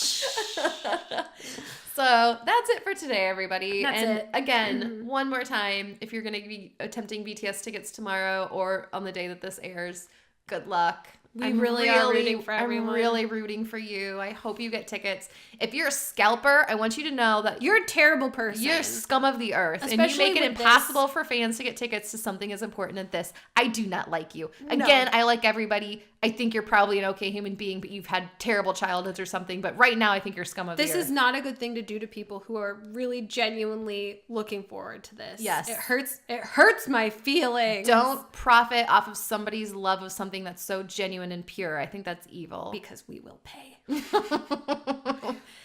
So that's it for today, everybody. That's and it. Again, one more time, if you're going to be attempting BTS tickets tomorrow or on the day that this airs, good luck. We really are rooting for everyone. I'm really rooting for you. I hope you get tickets. If you're a scalper, I want you to know that you're a terrible person. You're scum of the earth. Especially and you make it impossible for fans to get tickets to something as important as this. I do not like you. Again, I like everybody. I think you're probably an okay human being, but you've had terrible childhoods or something. But right now, I think you're scum of the earth. This is not a good thing to do to people who are really genuinely looking forward to this. Yes. It hurts my feelings. Don't profit off of somebody's love of something that's so genuine and pure. I think that's evil. Because we will pay.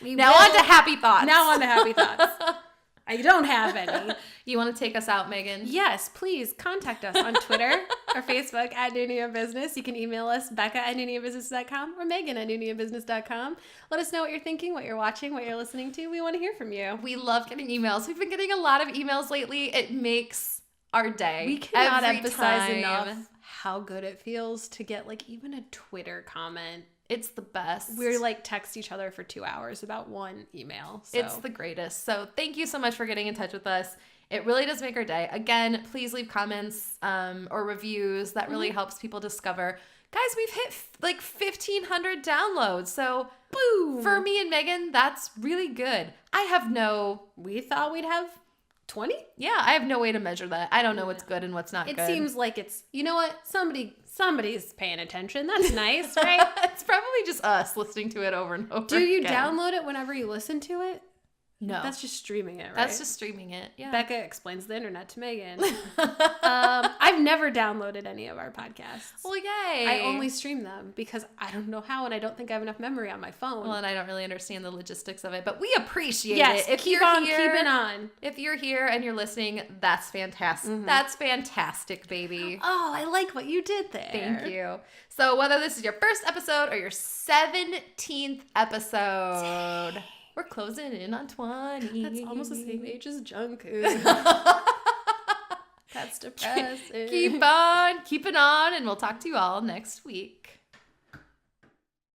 Now on to happy thoughts. I don't have any. You want to take us out, Megan? Yes, please contact us on Twitter or Facebook at Noona Ya Business. You can email us, Becca@NoonaYaBusiness.com or Megan@NoonaYaBusiness.com. Let us know what you're thinking, what you're watching, what you're listening to. We want to hear from you. We love getting emails. We've been getting a lot of emails lately. It makes our day. We cannot emphasize enough how good it feels to get like even a Twitter comment. It's the best. We're like text each other for 2 hours about one email. So. It's the greatest. So thank you so much for getting in touch with us. It really does make our day. Again, please leave comments or reviews. That really helps people discover. Guys, we've hit like 1,500 downloads. So boom. For me and Megan, that's really good. We thought we'd have 20? Yeah, I have no way to measure that. I don't know what's good and what's not good. It seems like it's, you know what? Somebody's paying attention. That's nice, right? It's probably just us listening to it over and over. Do you download it whenever you listen to it? No. That's just streaming it, right? That's just streaming it, yeah. Becca explains the internet to Megan. I've never downloaded any of our podcasts. Well, yay. I only stream them because I don't know how and I don't think I have enough memory on my phone. Well, and I don't really understand the logistics of it, but we appreciate it. If keep keeping on. If you're here and you're listening, that's fantastic. Mm-hmm. That's fantastic, baby. Oh, I like what you did there. Thank you. So whether this is your first episode or your 17th episode... Dang. We're closing in on 20. That's almost the same age as Jungkook. That's depressing. Keep on keeping on, and we'll talk to you all next week.